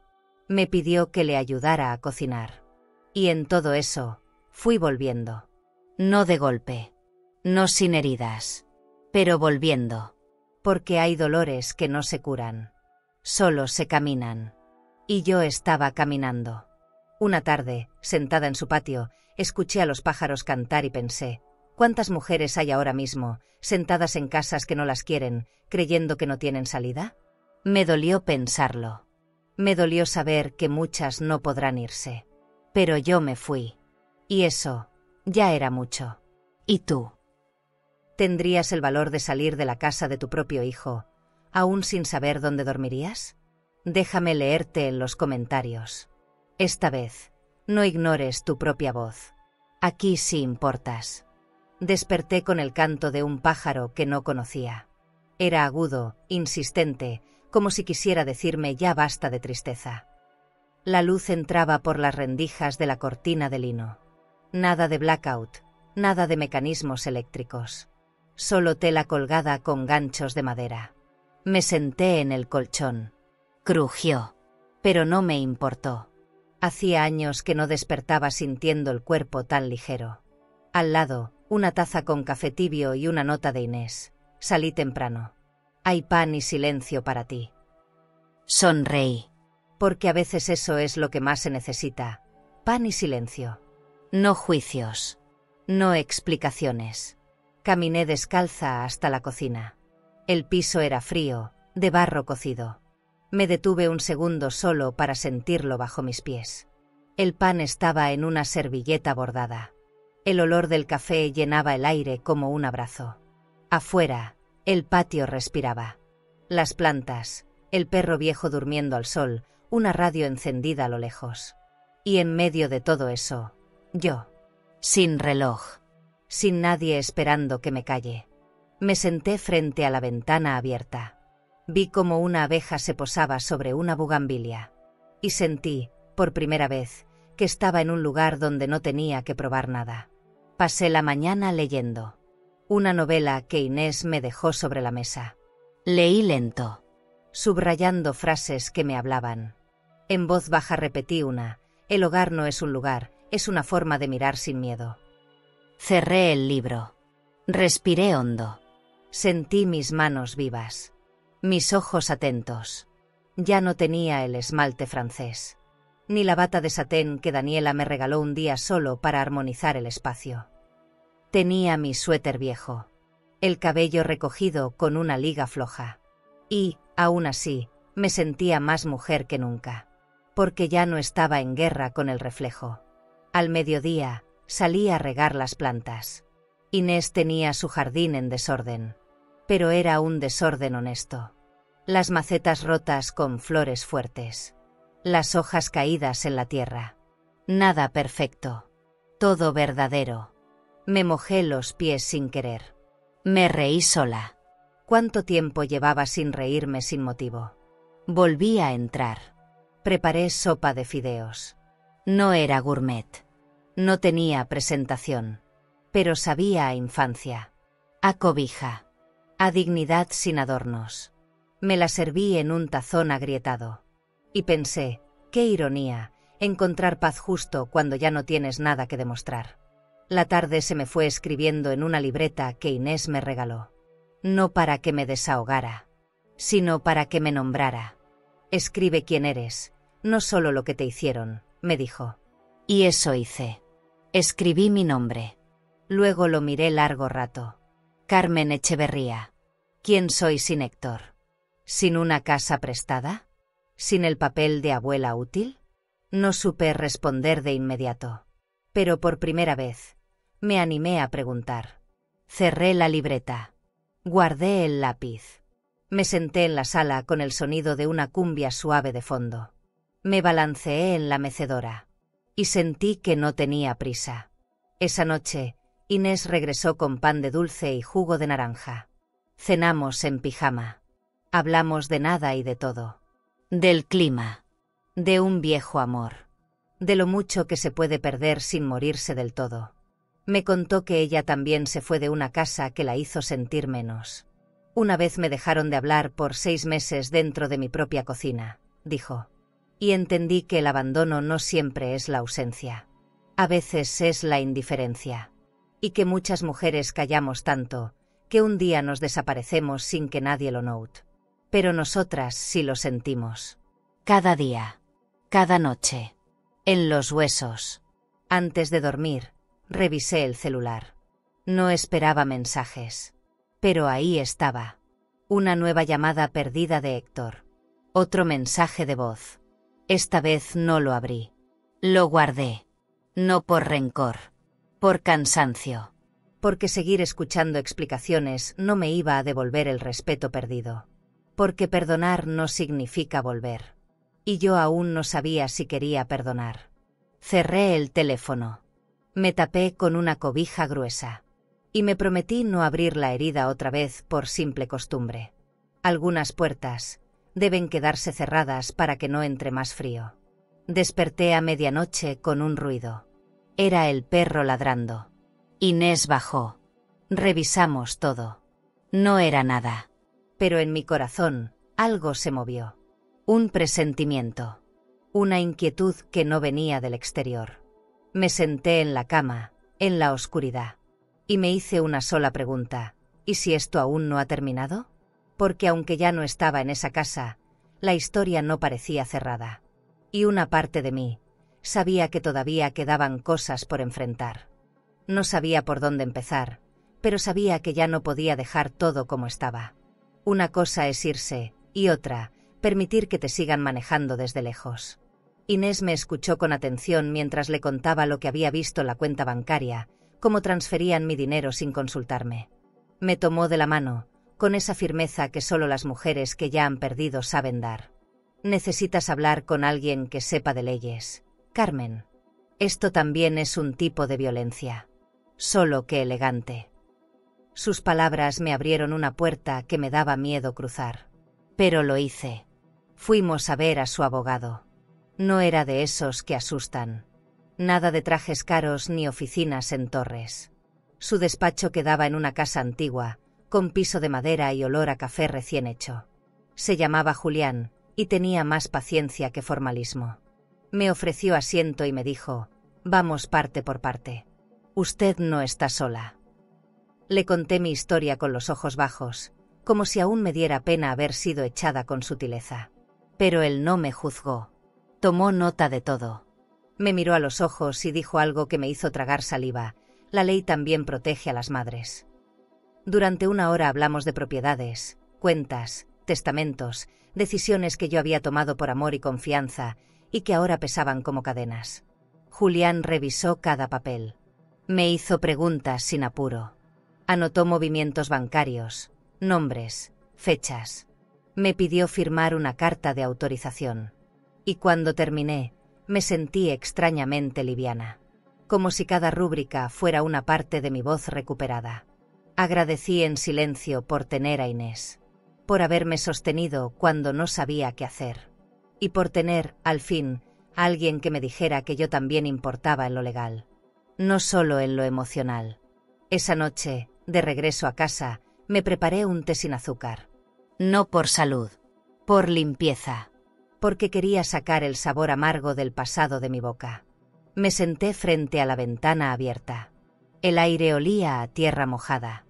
Me pidió que le ayudara a cocinar. Y en todo eso, fui volviendo. No de golpe. No sin heridas. Pero volviendo. Porque hay dolores que no se curan. Solo se caminan. Y yo estaba caminando. Una tarde, sentada en su patio, escuché a los pájaros cantar y pensé, ¿Cuántas mujeres hay ahora mismo, sentadas en casas que no las quieren, creyendo que no tienen salida? Me dolió pensarlo. Me dolió saber que muchas no podrán irse. Pero yo me fui. Y eso, ya era mucho. ¿Y tú? ¿Tendrías el valor de salir de la casa de tu propio hijo, aún sin saber dónde dormirías? Déjame leerte en los comentarios. Esta vez, no ignores tu propia voz. Aquí sí importas. Desperté con el canto de un pájaro que no conocía. Era agudo, insistente, como si quisiera decirme ya basta de tristeza. La luz entraba por las rendijas de la cortina de lino. Nada de blackout, nada de mecanismos eléctricos. Solo tela colgada con ganchos de madera. Me senté en el colchón. Crujió. Pero no me importó. Hacía años que no despertaba sintiendo el cuerpo tan ligero. Al lado, una taza con café tibio y una nota de Inés. Salí temprano. Hay pan y silencio para ti. Sonreí. Porque a veces eso es lo que más se necesita. Pan y silencio. No juicios. No explicaciones. Caminé descalza hasta la cocina. El piso era frío, de barro cocido. Me detuve un segundo solo para sentirlo bajo mis pies. El pan estaba en una servilleta bordada. El olor del café llenaba el aire como un abrazo. Afuera, el patio respiraba. Las plantas, el perro viejo durmiendo al sol, una radio encendida a lo lejos. Y en medio de todo eso, yo. Sin reloj. Sin nadie esperando que me calle. Me senté frente a la ventana abierta. Vi como una abeja se posaba sobre una bugambilia. Y sentí, por primera vez, que estaba en un lugar donde no tenía que probar nada. Pasé la mañana leyendo. Una novela que Inés me dejó sobre la mesa. Leí lento, subrayando frases que me hablaban. En voz baja repetí una: el hogar no es un lugar, es una forma de mirar sin miedo. Cerré el libro. Respiré hondo. Sentí mis manos vivas. Mis ojos atentos. Ya no tenía el esmalte francés. Ni la bata de satén que Daniela me regaló un día solo para armonizar el espacio. Tenía mi suéter viejo. El cabello recogido con una liga floja. Y, aún así, me sentía más mujer que nunca. Porque ya no estaba en guerra con el reflejo. Al mediodía, salí a regar las plantas. Inés tenía su jardín en desorden. Pero era un desorden honesto. Las macetas rotas con flores fuertes. Las hojas caídas en la tierra. Nada perfecto. Todo verdadero. Me mojé los pies sin querer. Me reí sola. ¿Cuánto tiempo llevaba sin reírme sin motivo? Volví a entrar. Preparé sopa de fideos. No era gourmet. No tenía presentación. Pero sabía a infancia. A cobija. A dignidad sin adornos. Me la serví en un tazón agrietado. Y pensé, qué ironía, encontrar paz justo cuando ya no tienes nada que demostrar. La tarde se me fue escribiendo en una libreta que Inés me regaló. No para que me desahogara, sino para que me nombrara. Escribe quién eres, no solo lo que te hicieron, me dijo. Y eso hice. Escribí mi nombre. Luego lo miré largo rato. Carmen Echeverría. ¿Quién soy sin Héctor? ¿Sin una casa prestada? ¿Sin el papel de abuela útil? No supe responder de inmediato. Pero por primera vez, me animé a preguntar. Cerré la libreta. Guardé el lápiz. Me senté en la sala con el sonido de una cumbia suave de fondo. Me balanceé en la mecedora. Y sentí que no tenía prisa. Esa noche, Inés regresó con pan de dulce y jugo de naranja. Cenamos en pijama. Hablamos de nada y de todo. Del clima. De un viejo amor. De lo mucho que se puede perder sin morirse del todo. Me contó que ella también se fue de una casa que la hizo sentir menos. Una vez me dejaron de hablar por 6 meses dentro de mi propia cocina, dijo. Y entendí que el abandono no siempre es la ausencia. A veces es la indiferencia. Y que muchas mujeres callamos tanto, que un día nos desaparecemos sin que nadie lo note. Pero nosotras sí lo sentimos. Cada día. Cada noche. En los huesos. Antes de dormir, revisé el celular. No esperaba mensajes. Pero ahí estaba. Una nueva llamada perdida de Héctor. Otro mensaje de voz. Esta vez no lo abrí. Lo guardé. No por rencor. Por cansancio. Porque seguir escuchando explicaciones no me iba a devolver el respeto perdido. Porque perdonar no significa volver. Y yo aún no sabía si quería perdonar. Cerré el teléfono. Me tapé con una cobija gruesa. Y me prometí no abrir la herida otra vez por simple costumbre. Algunas puertas deben quedarse cerradas para que no entre más frío. Desperté a medianoche con un ruido. Era el perro ladrando. Inés bajó. Revisamos todo. No era nada. Pero en mi corazón algo se movió. Un presentimiento. Una inquietud que no venía del exterior. Me senté en la cama, en la oscuridad. Y me hice una sola pregunta. ¿Y si esto aún no ha terminado? Porque aunque ya no estaba en esa casa, la historia no parecía cerrada. Y una parte de mí sabía que todavía quedaban cosas por enfrentar. No sabía por dónde empezar, pero sabía que ya no podía dejar todo como estaba. Una cosa es irse, y otra, permitir que te sigan manejando desde lejos. Inés me escuchó con atención mientras le contaba lo que había visto en la cuenta bancaria, cómo transferían mi dinero sin consultarme. Me tomó de la mano, con esa firmeza que solo las mujeres que ya han perdido saben dar. Necesitas hablar con alguien que sepa de leyes, Carmen. Esto también es un tipo de violencia. Solo que elegante. Sus palabras me abrieron una puerta que me daba miedo cruzar. Pero lo hice. Fuimos a ver a su abogado. No era de esos que asustan. Nada de trajes caros ni oficinas en torres. Su despacho quedaba en una casa antigua, con piso de madera y olor a café recién hecho. Se llamaba Julián, y tenía más paciencia que formalismo. Me ofreció asiento y me dijo: vamos parte por parte. Usted no está sola. Le conté mi historia con los ojos bajos, como si aún me diera pena haber sido echada con sutileza. Pero él no me juzgó. Tomó nota de todo. Me miró a los ojos y dijo algo que me hizo tragar saliva: la ley también protege a las madres. Durante una hora hablamos de propiedades, cuentas, testamentos, decisiones que yo había tomado por amor y confianza, y que ahora pesaban como cadenas. Julián revisó cada papel. Me hizo preguntas sin apuro. Anotó movimientos bancarios, nombres, fechas. Me pidió firmar una carta de autorización. Y cuando terminé, me sentí extrañamente liviana. Como si cada rúbrica fuera una parte de mi voz recuperada. Agradecí en silencio por tener a Inés. Por haberme sostenido cuando no sabía qué hacer. Y por tener, al fin, a alguien que me dijera que yo también importaba en lo legal. No solo en lo emocional. Esa noche, de regreso a casa, me preparé un té sin azúcar. No por salud, por limpieza. Porque quería sacar el sabor amargo del pasado de mi boca. Me senté frente a la ventana abierta. El aire olía a tierra mojada.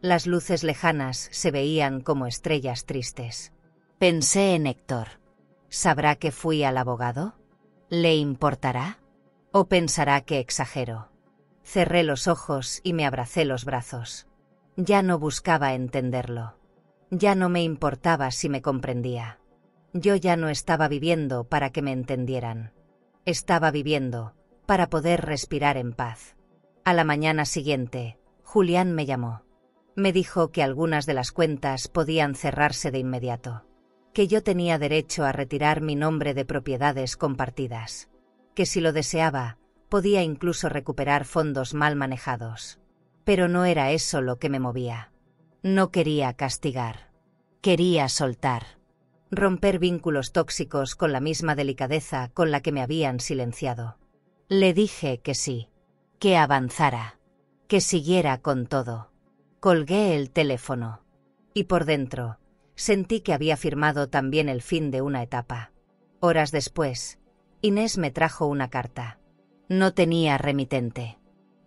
Las luces lejanas se veían como estrellas tristes. Pensé en Héctor. ¿Sabrá que fui al abogado? ¿Le importará? ¿O pensará que exagero? Cerré los ojos y me abracé los brazos. Ya no buscaba entenderlo. Ya no me importaba si me comprendía. Yo ya no estaba viviendo para que me entendieran. Estaba viviendo para poder respirar en paz. A la mañana siguiente, Julián me llamó. Me dijo que algunas de las cuentas podían cerrarse de inmediato. Que yo tenía derecho a retirar mi nombre de propiedades compartidas. Que si lo deseaba, podía incluso recuperar fondos mal manejados. Pero no era eso lo que me movía. No quería castigar. Quería soltar. Romper vínculos tóxicos con la misma delicadeza con la que me habían silenciado. Le dije que sí. Que avanzara. Que siguiera con todo. Colgué el teléfono. Y por dentro, sentí que había firmado también el fin de una etapa. Horas después, Inés me trajo una carta. No tenía remitente.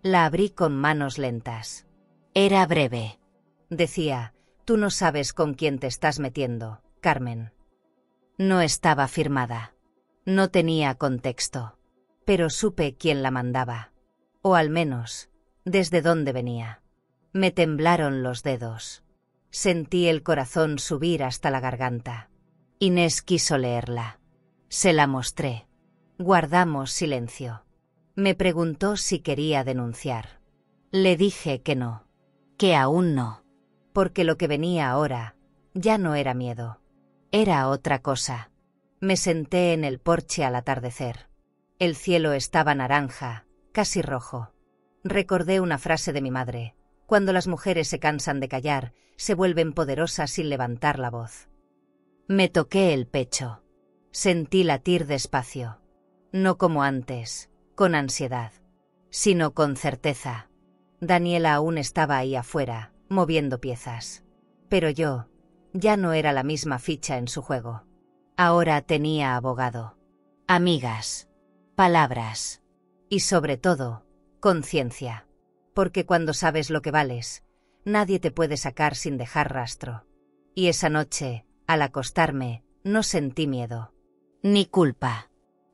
La abrí con manos lentas. Era breve. Decía: tú no sabes con quién te estás metiendo, Carmen. No estaba firmada. No tenía contexto. Pero supe quién la mandaba. O al menos, desde dónde venía. Me temblaron los dedos. Sentí el corazón subir hasta la garganta. Inés quiso leerla. Se la mostré. Guardamos silencio. Me preguntó si quería denunciar. Le dije que no. Que aún no. Porque lo que venía ahora ya no era miedo. Era otra cosa. Me senté en el porche al atardecer. El cielo estaba naranja, casi rojo. Recordé una frase de mi madre. Cuando las mujeres se cansan de callar, se vuelven poderosas sin levantar la voz. Me toqué el pecho. Sentí latir despacio. No como antes, con ansiedad, sino con certeza. Daniela aún estaba ahí afuera, moviendo piezas. Pero yo ya no era la misma ficha en su juego. Ahora tenía abogado, amigas, palabras y sobre todo, conciencia. Porque cuando sabes lo que vales, nadie te puede sacar sin dejar rastro. Y esa noche, al acostarme, no sentí miedo. Ni culpa.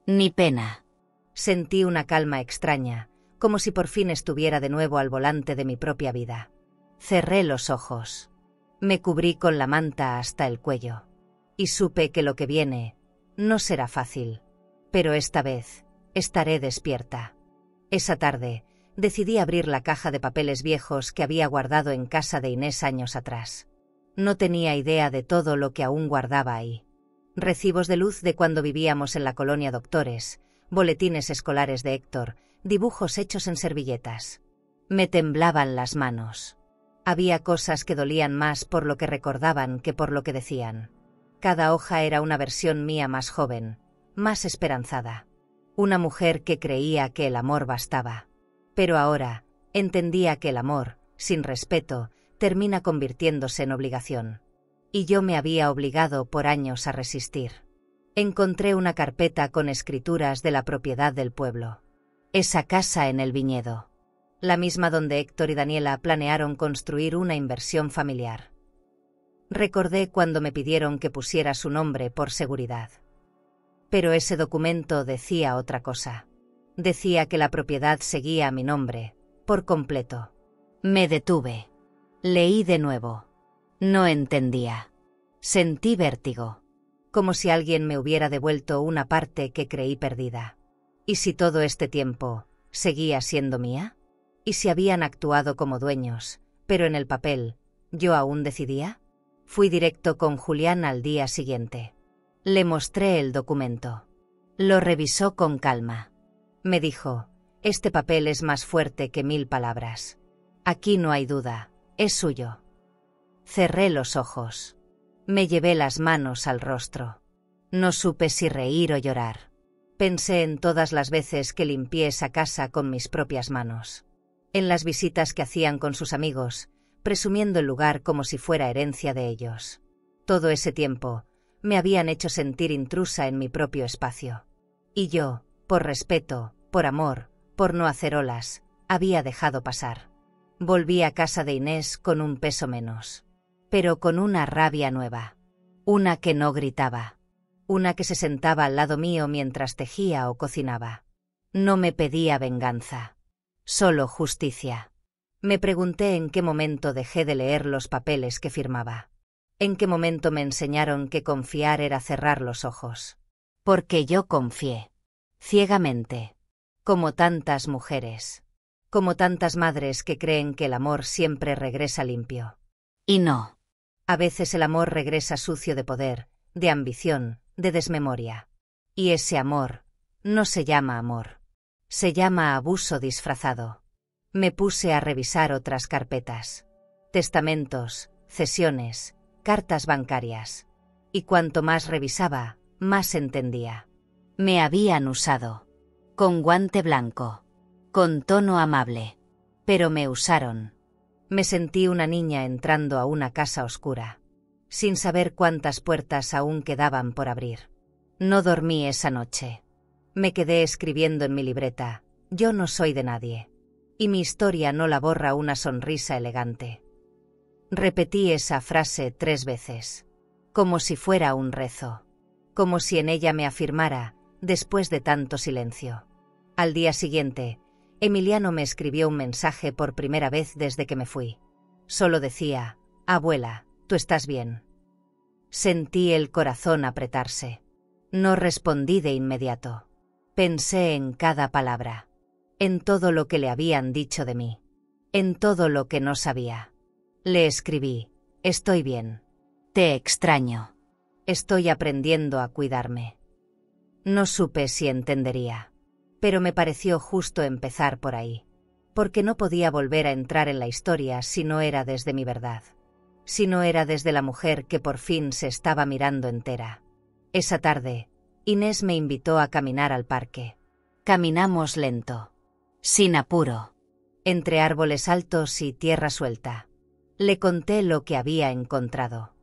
Ni pena. Sentí una calma extraña, como si por fin estuviera de nuevo al volante de mi propia vida. Cerré los ojos. Me cubrí con la manta hasta el cuello. Y supe que lo que viene no será fácil. Pero esta vez estaré despierta. Esa tarde decidí abrir la caja de papeles viejos que había guardado en casa de Inés años atrás. No tenía idea de todo lo que aún guardaba ahí. Recibos de luz de cuando vivíamos en la colonia Doctores, boletines escolares de Héctor, dibujos hechos en servilletas. Me temblaban las manos. Había cosas que dolían más por lo que recordaban que por lo que decían. Cada hoja era una versión mía más joven, más esperanzada. Una mujer que creía que el amor bastaba. Pero ahora entendía que el amor, sin respeto, termina convirtiéndose en obligación. Y yo me había obligado por años a resistir. Encontré una carpeta con escrituras de la propiedad del pueblo. Esa casa en el viñedo. La misma donde Héctor y Daniela planearon construir una inversión familiar. Recordé cuando me pidieron que pusiera su nombre por seguridad. Pero ese documento decía otra cosa. Decía que la propiedad seguía a mi nombre, por completo. Me detuve. Leí de nuevo. No entendía. Sentí vértigo. Como si alguien me hubiera devuelto una parte que creí perdida. ¿Y si todo este tiempo seguía siendo mía? ¿Y si habían actuado como dueños, pero en el papel yo aún decidía? Fui directo con Julián al día siguiente. Le mostré el documento. Lo revisó con calma. Me dijo, este papel es más fuerte que 1000 palabras. Aquí no hay duda, es suyo. Cerré los ojos. Me llevé las manos al rostro. No supe si reír o llorar. Pensé en todas las veces que limpié esa casa con mis propias manos. En las visitas que hacían con sus amigos, presumiendo el lugar como si fuera herencia de ellos. Todo ese tiempo, me habían hecho sentir intrusa en mi propio espacio. Y yo, por respeto, por amor, por no hacer olas, había dejado pasar. Volví a casa de Inés con un peso menos. Pero con una rabia nueva. Una que no gritaba. Una que se sentaba al lado mío mientras tejía o cocinaba. No me pedía venganza. Solo justicia. Me pregunté en qué momento dejé de leer los papeles que firmaba. En qué momento me enseñaron que confiar era cerrar los ojos. Porque yo confié. Ciegamente. Como tantas mujeres. Como tantas madres que creen que el amor siempre regresa limpio. Y no. A veces el amor regresa sucio de poder, de ambición, de desmemoria. Y ese amor no se llama amor. Se llama abuso disfrazado. Me puse a revisar otras carpetas. Testamentos, cesiones, cartas bancarias. Y cuanto más revisaba, más entendía. Me habían usado. Con guante blanco. Con tono amable. Pero me usaron. Me sentí una niña entrando a una casa oscura. Sin saber cuántas puertas aún quedaban por abrir. No dormí esa noche. Me quedé escribiendo en mi libreta. Yo no soy de nadie. Y mi historia no la borra una sonrisa elegante. Repetí esa frase 3 veces. Como si fuera un rezo. Como si en ella me afirmara, después de tanto silencio. Al día siguiente, Emiliano me escribió un mensaje por primera vez desde que me fui. Solo decía: abuela, ¿tú estás bien? Sentí el corazón apretarse. No respondí de inmediato. Pensé en cada palabra, en todo lo que le habían dicho de mí, en todo lo que no sabía. Le escribí: estoy bien. Te extraño. Estoy aprendiendo a cuidarme. No supe si entendería, pero me pareció justo empezar por ahí, porque no podía volver a entrar en la historia si no era desde mi verdad, si no era desde la mujer que por fin se estaba mirando entera. Esa tarde, Inés me invitó a caminar al parque. Caminamos lento, sin apuro, entre árboles altos y tierra suelta. Le conté lo que había encontrado.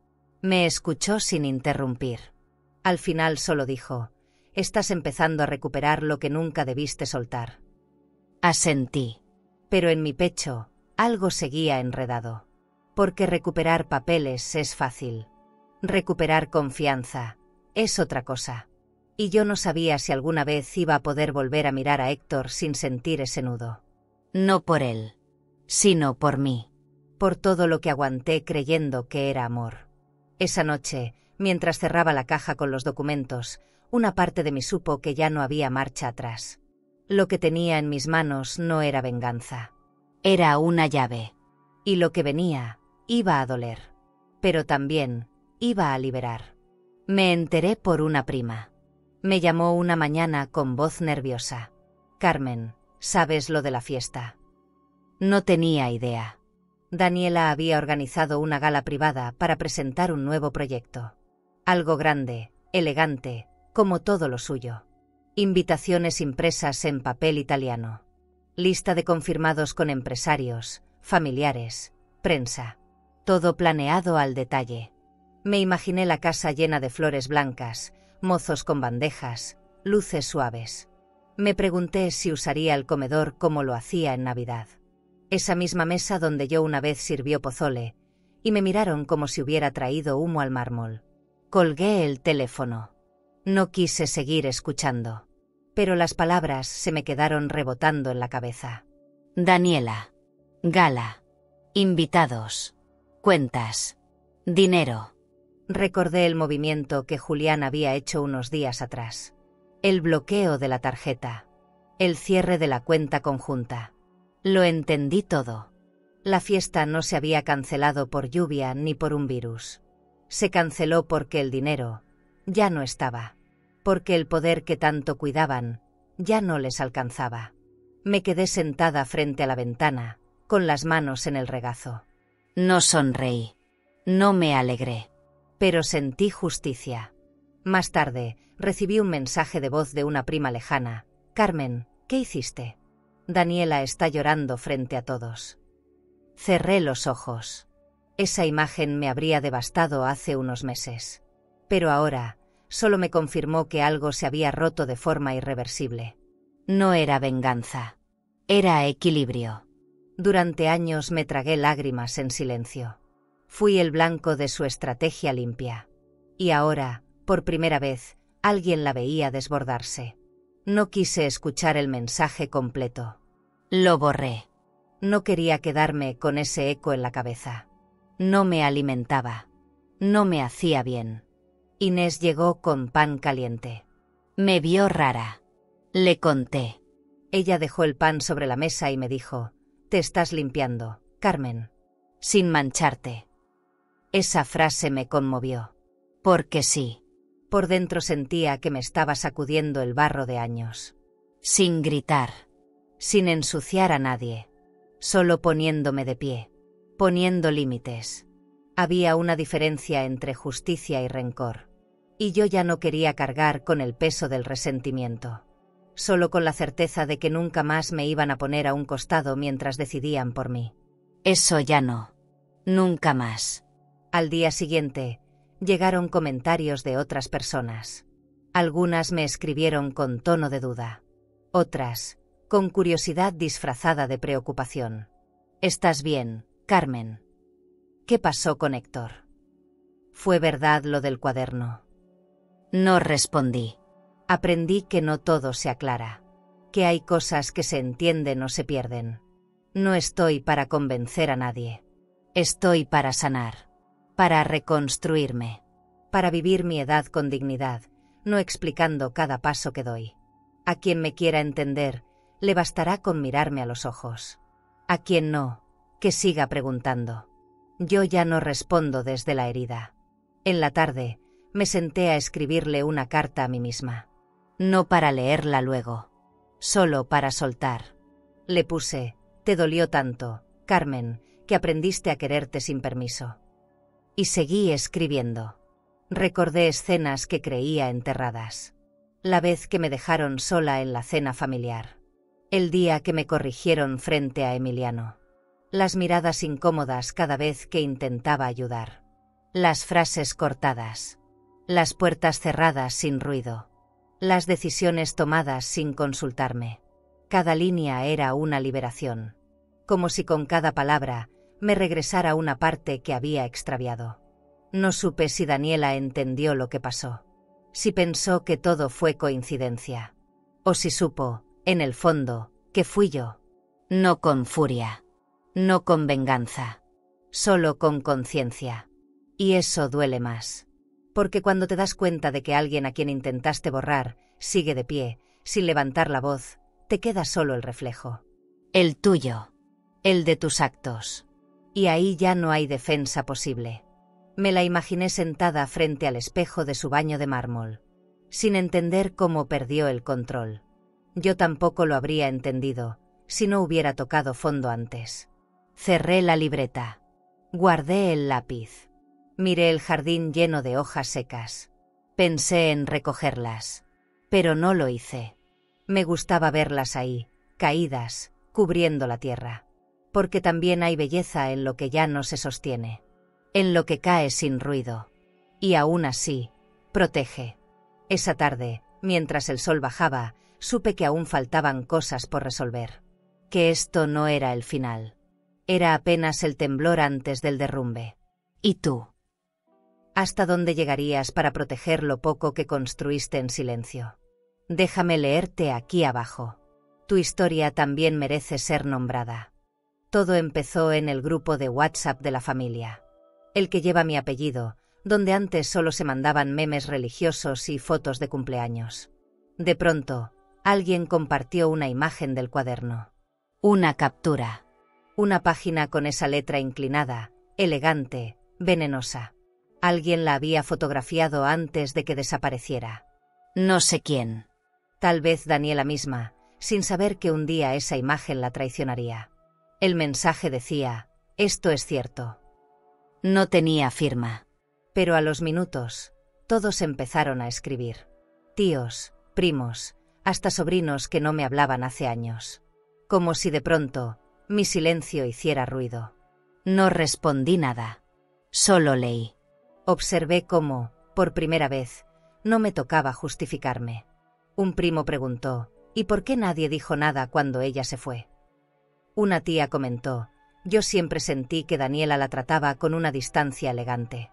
Me escuchó sin interrumpir. Al final solo dijo: estás empezando a recuperar lo que nunca debiste soltar. Asentí. Pero en mi pecho, algo seguía enredado. Porque recuperar papeles es fácil. Recuperar confianza es otra cosa. Y yo no sabía si alguna vez iba a poder volver a mirar a Héctor sin sentir ese nudo. No por él, sino por mí. Por todo lo que aguanté creyendo que era amor. Esa noche, mientras cerraba la caja con los documentos, una parte de mí supo que ya no había marcha atrás. Lo que tenía en mis manos no era venganza. Era una llave. Y lo que venía iba a doler. Pero también iba a liberar. Me enteré por una prima. Me llamó una mañana con voz nerviosa. Carmen, ¿sabes lo de la fiesta? No tenía idea. Daniela había organizado una gala privada para presentar un nuevo proyecto. Algo grande, elegante, como todo lo suyo. Invitaciones impresas en papel italiano. Lista de confirmados con empresarios, familiares, prensa. Todo planeado al detalle. Me imaginé la casa llena de flores blancas, mozos con bandejas, luces suaves. Me pregunté si usaría el comedor como lo hacía en Navidad. Esa misma mesa donde yo una vez sirvió pozole, y me miraron como si hubiera traído humo al mármol. Colgué el teléfono. No quise seguir escuchando, pero las palabras se me quedaron rebotando en la cabeza. Daniela, gala, invitados, cuentas, dinero. Recordé el movimiento que Julián había hecho unos días atrás. El bloqueo de la tarjeta. El cierre de la cuenta conjunta. Lo entendí todo. La fiesta no se había cancelado por lluvia ni por un virus. Se canceló porque el dinero ya no estaba. Porque el poder que tanto cuidaban ya no les alcanzaba. Me quedé sentada frente a la ventana, con las manos en el regazo. No sonreí. No me alegré. Pero sentí justicia. Más tarde, recibí un mensaje de voz de una prima lejana. Carmen, ¿qué hiciste? Daniela está llorando frente a todos. Cerré los ojos. Esa imagen me habría devastado hace unos meses. Pero ahora, solo me confirmó que algo se había roto de forma irreversible. No era venganza. Era equilibrio. Durante años me tragué lágrimas en silencio. Fui el blanco de su estrategia limpia. Y ahora, por primera vez, alguien la veía desbordarse. No quise escuchar el mensaje completo. Lo borré. No quería quedarme con ese eco en la cabeza. No me alimentaba. No me hacía bien. Inés llegó con pan caliente. Me vio rara. Le conté. Ella dejó el pan sobre la mesa y me dijo: «Te estás limpiando, Carmen. Sin mancharte». Esa frase me conmovió. Porque sí. Por dentro sentía que me estaba sacudiendo el barro de años. Sin gritar. Sin ensuciar a nadie. Solo poniéndome de pie. Poniendo límites. Había una diferencia entre justicia y rencor. Y yo ya no quería cargar con el peso del resentimiento. Solo con la certeza de que nunca más me iban a poner a un costado mientras decidían por mí. Eso ya no. Nunca más. Al día siguiente, llegaron comentarios de otras personas. Algunas me escribieron con tono de duda. Otras, con curiosidad disfrazada de preocupación. ¿Estás bien, Carmen? ¿Qué pasó con Héctor? ¿Fue verdad lo del cuaderno? No respondí. Aprendí que no todo se aclara. Que hay cosas que se entienden o se pierden. No estoy para convencer a nadie. Estoy para sanar, para reconstruirme, para vivir mi edad con dignidad, no explicando cada paso que doy. A quien me quiera entender, le bastará con mirarme a los ojos. A quien no, que siga preguntando. Yo ya no respondo desde la herida. En la tarde, me senté a escribirle una carta a mí misma. No para leerla luego, solo para soltar. Le puse: te dolió tanto, Carmen, que aprendiste a quererte sin permiso. Y seguí escribiendo. Recordé escenas que creía enterradas. La vez que me dejaron sola en la cena familiar. El día que me corrigieron frente a Emiliano. Las miradas incómodas cada vez que intentaba ayudar. Las frases cortadas. Las puertas cerradas sin ruido. Las decisiones tomadas sin consultarme. Cada línea era una liberación. Como si con cada palabra me regresara una parte que había extraviado. No supe si Daniela entendió lo que pasó. Si pensó que todo fue coincidencia. O si supo, en el fondo, que fui yo. No con furia. No con venganza. Solo con conciencia. Y eso duele más. Porque cuando te das cuenta de que alguien a quien intentaste borrar sigue de pie, sin levantar la voz, te queda solo el reflejo. El tuyo. El de tus actos. Y ahí ya no hay defensa posible. Me la imaginé sentada frente al espejo de su baño de mármol, sin entender cómo perdió el control. Yo tampoco lo habría entendido, si no hubiera tocado fondo antes. Cerré la libreta. Guardé el lápiz. Miré el jardín lleno de hojas secas. Pensé en recogerlas. Pero no lo hice. Me gustaba verlas ahí, caídas, cubriendo la tierra. Porque también hay belleza en lo que ya no se sostiene. En lo que cae sin ruido. Y aún así, protege. Esa tarde, mientras el sol bajaba, supe que aún faltaban cosas por resolver. Que esto no era el final. Era apenas el temblor antes del derrumbe. ¿Y tú? ¿Hasta dónde llegarías para proteger lo poco que construiste en silencio? Déjame leerte aquí abajo. Tu historia también merece ser nombrada. Todo empezó en el grupo de WhatsApp de la familia. El que lleva mi apellido, donde antes solo se mandaban memes religiosos y fotos de cumpleaños. De pronto, alguien compartió una imagen del cuaderno. Una captura. Una página con esa letra inclinada, elegante, venenosa. Alguien la había fotografiado antes de que desapareciera. No sé quién. Tal vez Daniela misma, sin saber que un día esa imagen la traicionaría. El mensaje decía: esto es cierto. No tenía firma. Pero a los minutos, todos empezaron a escribir. Tíos, primos, hasta sobrinos que no me hablaban hace años. Como si de pronto, mi silencio hiciera ruido. No respondí nada. Solo leí. Observé cómo, por primera vez, no me tocaba justificarme. Un primo preguntó: ¿y por qué nadie dijo nada cuando ella se fue? Una tía comentó: yo siempre sentí que Daniela la trataba con una distancia elegante.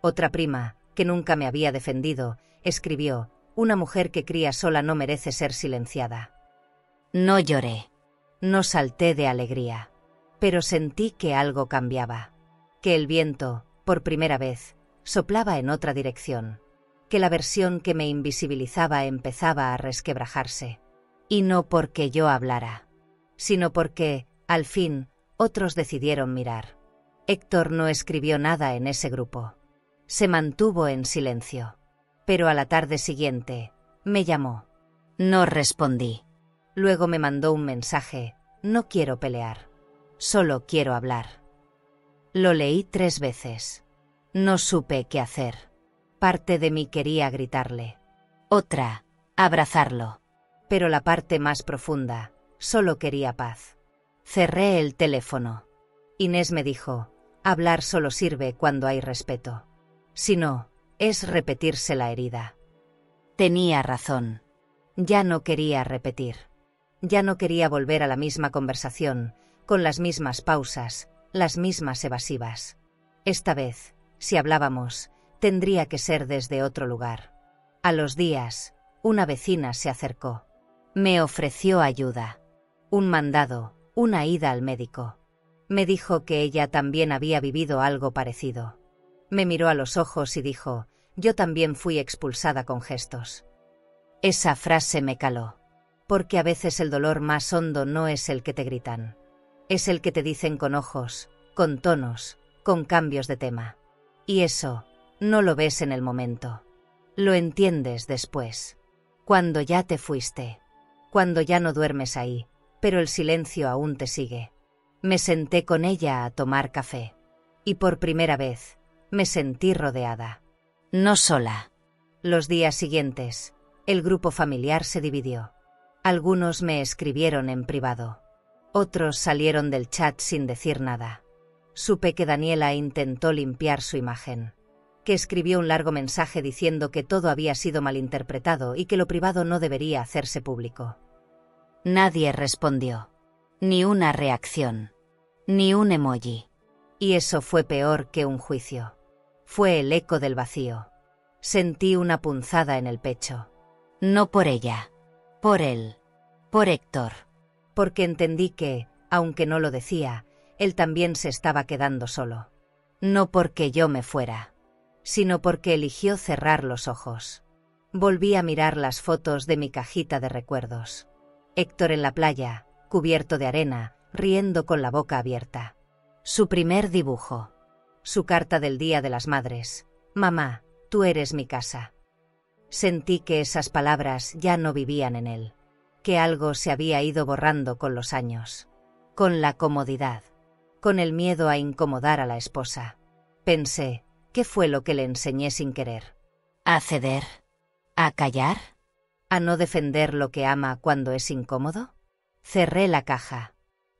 Otra prima, que nunca me había defendido, escribió: una mujer que cría sola no merece ser silenciada. No lloré. No salté de alegría. Pero sentí que algo cambiaba. Que el viento, por primera vez, soplaba en otra dirección. Que la versión que me invisibilizaba empezaba a resquebrajarse. Y no porque yo hablara, sino porque, al fin, otros decidieron mirar. Héctor no escribió nada en ese grupo. Se mantuvo en silencio. Pero a la tarde siguiente, me llamó. No respondí. Luego me mandó un mensaje: no quiero pelear. Solo quiero hablar. Lo leí 3 veces. No supe qué hacer. Parte de mí quería gritarle. Otra, abrazarlo. Pero la parte más profunda, solo quería paz. Cerré el teléfono. Inés me dijo: hablar solo sirve cuando hay respeto. Si no, es repetirse la herida. Tenía razón. Ya no quería repetir. Ya no quería volver a la misma conversación, con las mismas pausas, las mismas evasivas. Esta vez, si hablábamos, tendría que ser desde otro lugar. A los días, una vecina se acercó. Me ofreció ayuda. Un mandado, una ida al médico. Me dijo que ella también había vivido algo parecido. Me miró a los ojos y dijo: yo también fui expulsada con gestos. Esa frase me caló. Porque a veces el dolor más hondo no es el que te gritan. Es el que te dicen con ojos, con tonos, con cambios de tema. Y eso, no lo ves en el momento. Lo entiendes después. Cuando ya te fuiste. Cuando ya no duermes ahí, pero el silencio aún te sigue. Me senté con ella a tomar café. Y por primera vez, me sentí rodeada. No sola. Los días siguientes, el grupo familiar se dividió. Algunos me escribieron en privado. Otros salieron del chat sin decir nada. Supe que Daniela intentó limpiar su imagen. Que escribió un largo mensaje diciendo que todo había sido malinterpretado y que lo privado no debería hacerse público. Nadie respondió. Ni una reacción. Ni un emoji. Y eso fue peor que un juicio. Fue el eco del vacío. Sentí una punzada en el pecho. No por ella. Por él. Por Héctor. Porque entendí que, aunque no lo decía, él también se estaba quedando solo. No porque yo me fuera, sino porque eligió cerrar los ojos. Volví a mirar las fotos de mi cajita de recuerdos. Héctor en la playa, cubierto de arena, riendo con la boca abierta. Su primer dibujo. Su carta del Día de las Madres. Mamá, tú eres mi casa. Sentí que esas palabras ya no vivían en él. Que algo se había ido borrando con los años. Con la comodidad. Con el miedo a incomodar a la esposa. Pensé, ¿qué fue lo que le enseñé sin querer? ¿A ceder? ¿A callar? ¿A no defender lo que ama cuando es incómodo? Cerré la caja.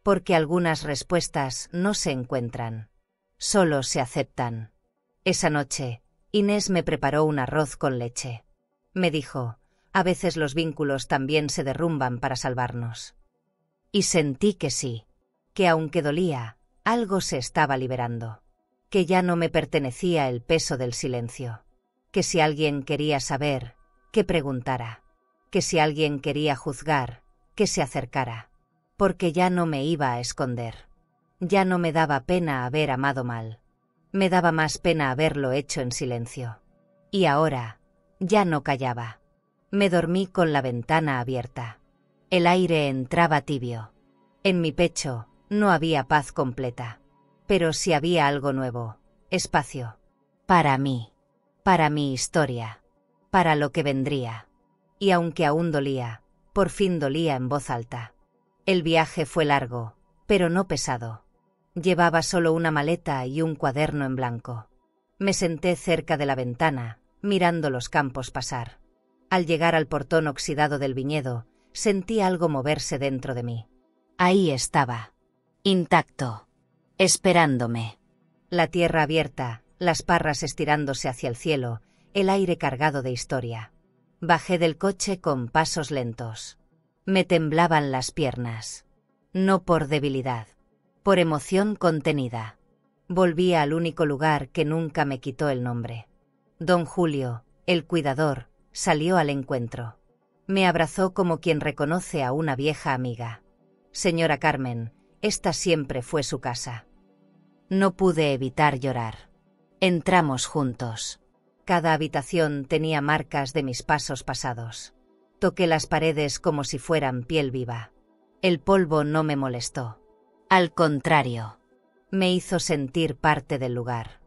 Porque algunas respuestas no se encuentran. Solo se aceptan. Esa noche, Inés me preparó un arroz con leche. Me dijo: a veces los vínculos también se derrumban para salvarnos. Y sentí que sí. Que aunque dolía, algo se estaba liberando. Que ya no me pertenecía el peso del silencio. Que si alguien quería saber, que preguntara. Que si alguien quería juzgar, que se acercara. Porque ya no me iba a esconder. Ya no me daba pena haber amado mal. Me daba más pena haberlo hecho en silencio. Y ahora, ya no callaba. Me dormí con la ventana abierta. El aire entraba tibio. En mi pecho no había paz completa. Pero sí había algo nuevo, espacio. Para mí. Para mi historia. Para lo que vendría. Y aunque aún dolía, por fin dolía en voz alta. El viaje fue largo, pero no pesado. Llevaba solo una maleta y un cuaderno en blanco. Me senté cerca de la ventana, mirando los campos pasar. Al llegar al portón oxidado del viñedo, sentí algo moverse dentro de mí. Ahí estaba. Intacto. Esperándome. La tierra abierta, las parras estirándose hacia el cielo, el aire cargado de historia. Bajé del coche con pasos lentos. Me temblaban las piernas. No por debilidad. Por emoción contenida. Volví al único lugar que nunca me quitó el nombre. Don Julio, el cuidador, salió al encuentro. Me abrazó como quien reconoce a una vieja amiga. Señora Carmen, esta siempre fue su casa. No pude evitar llorar. Entramos juntos. Cada habitación tenía marcas de mis pasos pasados. Toqué las paredes como si fueran piel viva. El polvo no me molestó. Al contrario, me hizo sentir parte del lugar.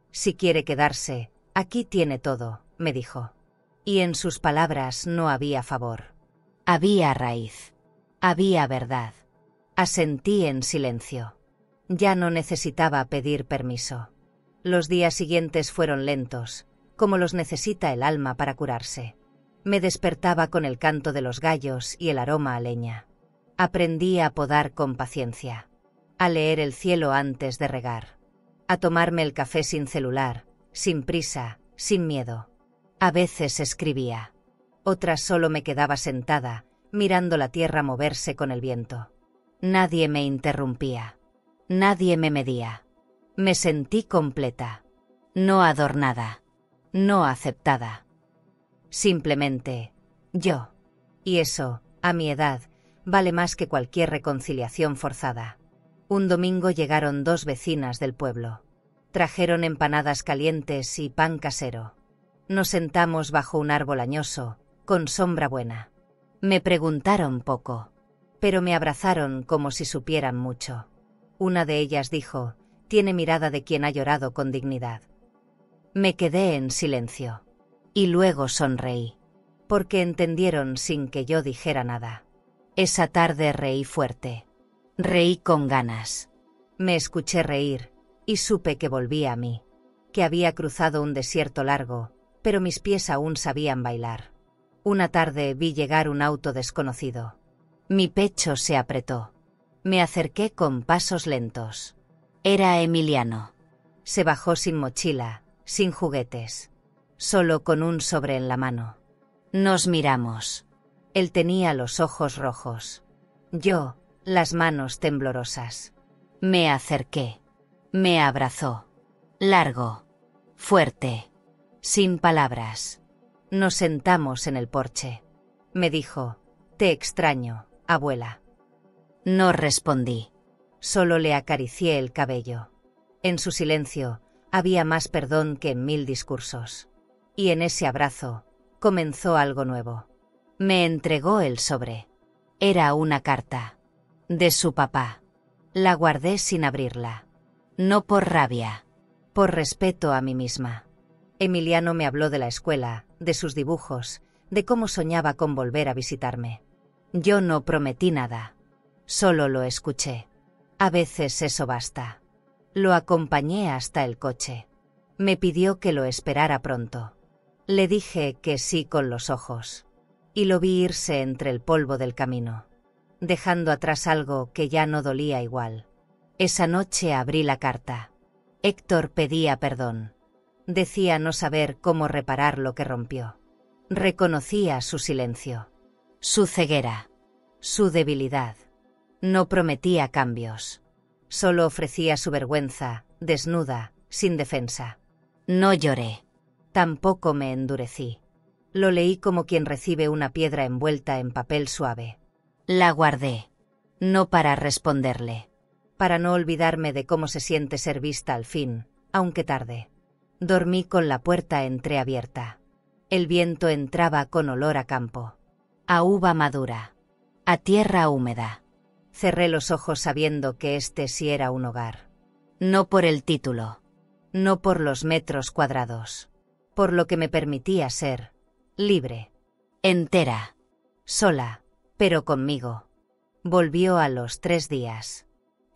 Si quiere quedarse, aquí tiene todo, me dijo. Y en sus palabras no había favor. Había raíz. Había verdad. Asentí en silencio. Ya no necesitaba pedir permiso. Los días siguientes fueron lentos, como los necesita el alma para curarse. Me despertaba con el canto de los gallos y el aroma a leña. Aprendí a podar con paciencia. A leer el cielo antes de regar. A tomarme el café sin celular, sin prisa, sin miedo. A veces escribía. Otras solo me quedaba sentada, mirando la tierra moverse con el viento. Nadie me interrumpía. Nadie me medía. Me sentí completa. No adornada. No aceptada. Simplemente, yo. Y eso, a mi edad, vale más que cualquier reconciliación forzada. Un domingo llegaron 2 vecinas del pueblo. Trajeron empanadas calientes y pan casero. Nos sentamos bajo un árbol añoso, con sombra buena. Me preguntaron poco, pero me abrazaron como si supieran mucho. Una de ellas dijo: «Tiene mirada de quien ha llorado con dignidad». Me quedé en silencio. Y luego sonreí, porque entendieron sin que yo dijera nada. Esa tarde reí fuerte. Reí con ganas. Me escuché reír, y supe que volvía a mí, que había cruzado un desierto largo, pero mis pies aún sabían bailar. Una tarde vi llegar un auto desconocido. Mi pecho se apretó. Me acerqué con pasos lentos. Era Emiliano. Se bajó sin mochila, sin juguetes, solo con un sobre en la mano. Nos miramos. Él tenía los ojos rojos. Yo, las manos temblorosas. Me acerqué. Me abrazó. Largo. Fuerte. Sin palabras. Nos sentamos en el porche. Me dijo: «Te extraño, abuela». No respondí. Solo le acaricié el cabello. En su silencio había más perdón que en 1000 discursos. Y en ese abrazo comenzó algo nuevo. Me entregó el sobre. Era una carta. De su papá. La guardé sin abrirla. No por rabia. Por respeto a mí misma. Emiliano me habló de la escuela, de sus dibujos, de cómo soñaba con volver a visitarme. Yo no prometí nada. Solo lo escuché. A veces eso basta. Lo acompañé hasta el coche. Me pidió que lo esperara pronto. Le dije que sí con los ojos. Y lo vi irse entre el polvo del camino, dejando atrás algo que ya no dolía igual. Esa noche abrí la carta. Héctor pedía perdón. Decía no saber cómo reparar lo que rompió. Reconocía su silencio, su ceguera, su debilidad. No prometía cambios. Solo ofrecía su vergüenza, desnuda, sin defensa. No lloré. Tampoco me endurecí. Lo leí como quien recibe una piedra envuelta en papel suave. La guardé. No para responderle. Para no olvidarme de cómo se siente ser vista al fin, aunque tarde. Dormí con la puerta entreabierta. El viento entraba con olor a campo. A uva madura. A tierra húmeda. Cerré los ojos sabiendo que este sí era un hogar. No por el título. No por los metros cuadrados. Por lo que me permitía ser. Libre. Entera. Sola, pero conmigo. Volvió a los 3 días.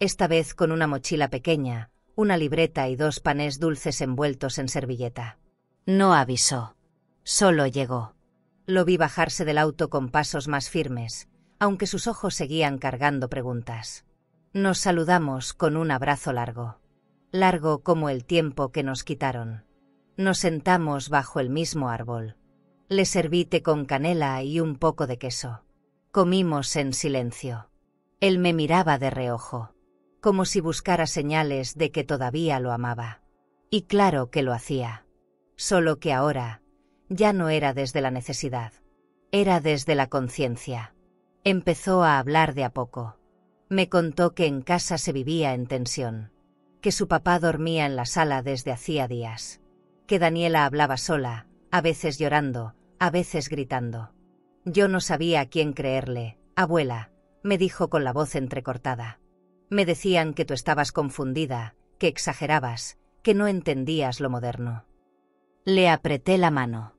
Esta vez con una mochila pequeña, una libreta y 2 panes dulces envueltos en servilleta. No avisó. Solo llegó. Lo vi bajarse del auto con pasos más firmes, aunque sus ojos seguían cargando preguntas. Nos saludamos con un abrazo largo. Largo como el tiempo que nos quitaron. Nos sentamos bajo el mismo árbol. Le serví té con canela y un poco de queso. Comimos en silencio. Él me miraba de reojo, como si buscara señales de que todavía lo amaba. Y claro que lo hacía. Solo que ahora ya no era desde la necesidad. Era desde la conciencia. Empezó a hablar de a poco. Me contó que en casa se vivía en tensión. Que su papá dormía en la sala desde hacía días. Que Daniela hablaba sola, a veces llorando, a veces gritando. Yo no sabía a quién creerle. «Abuela», me dijo con la voz entrecortada. Me decían que tú estabas confundida, que exagerabas, que no entendías lo moderno. Le apreté la mano.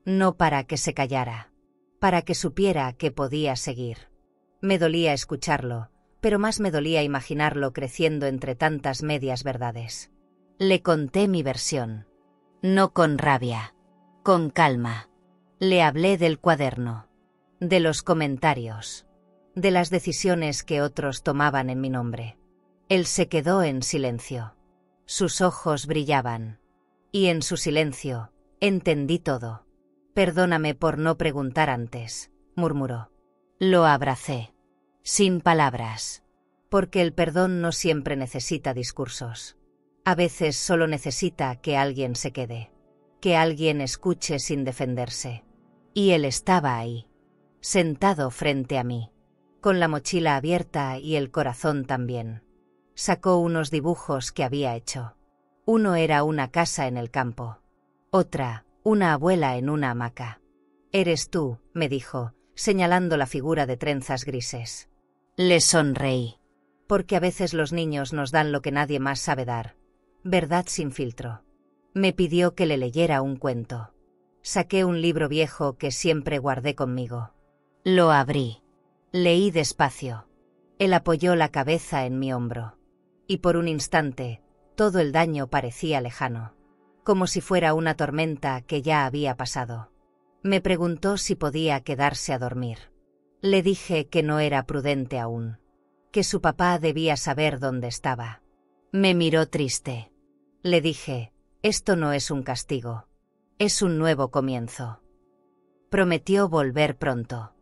No para que se callara. Para que supiera que podía seguir. Me dolía escucharlo, pero más me dolía imaginarlo creciendo entre tantas medias verdades. Le conté mi versión. No con rabia. Con calma. Le hablé del cuaderno. De los comentarios. De las decisiones que otros tomaban en mi nombre. Él se quedó en silencio. Sus ojos brillaban. Y en su silencio, entendí todo. «Perdóname por no preguntar antes», murmuró. Lo abracé. Sin palabras. Porque el perdón no siempre necesita discursos. A veces solo necesita que alguien se quede. Que alguien escuche sin defenderse. Y él estaba ahí. Sentado frente a mí. Con la mochila abierta y el corazón también. Sacó unos dibujos que había hecho. Uno era una casa en el campo. Otra, una abuela en una hamaca. «Eres tú», me dijo, señalando la figura de trenzas grises. Le sonreí. Porque a veces los niños nos dan lo que nadie más sabe dar. Verdad sin filtro. Me pidió que le leyera un cuento. Saqué un libro viejo que siempre guardé conmigo. Lo abrí. Leí despacio. Él apoyó la cabeza en mi hombro. Y por un instante, todo el daño parecía lejano. Como si fuera una tormenta que ya había pasado. Me preguntó si podía quedarse a dormir. Le dije que no era prudente aún. Que su papá debía saber dónde estaba. Me miró triste. Le dije, esto no es un castigo. Es un nuevo comienzo. Prometió volver pronto.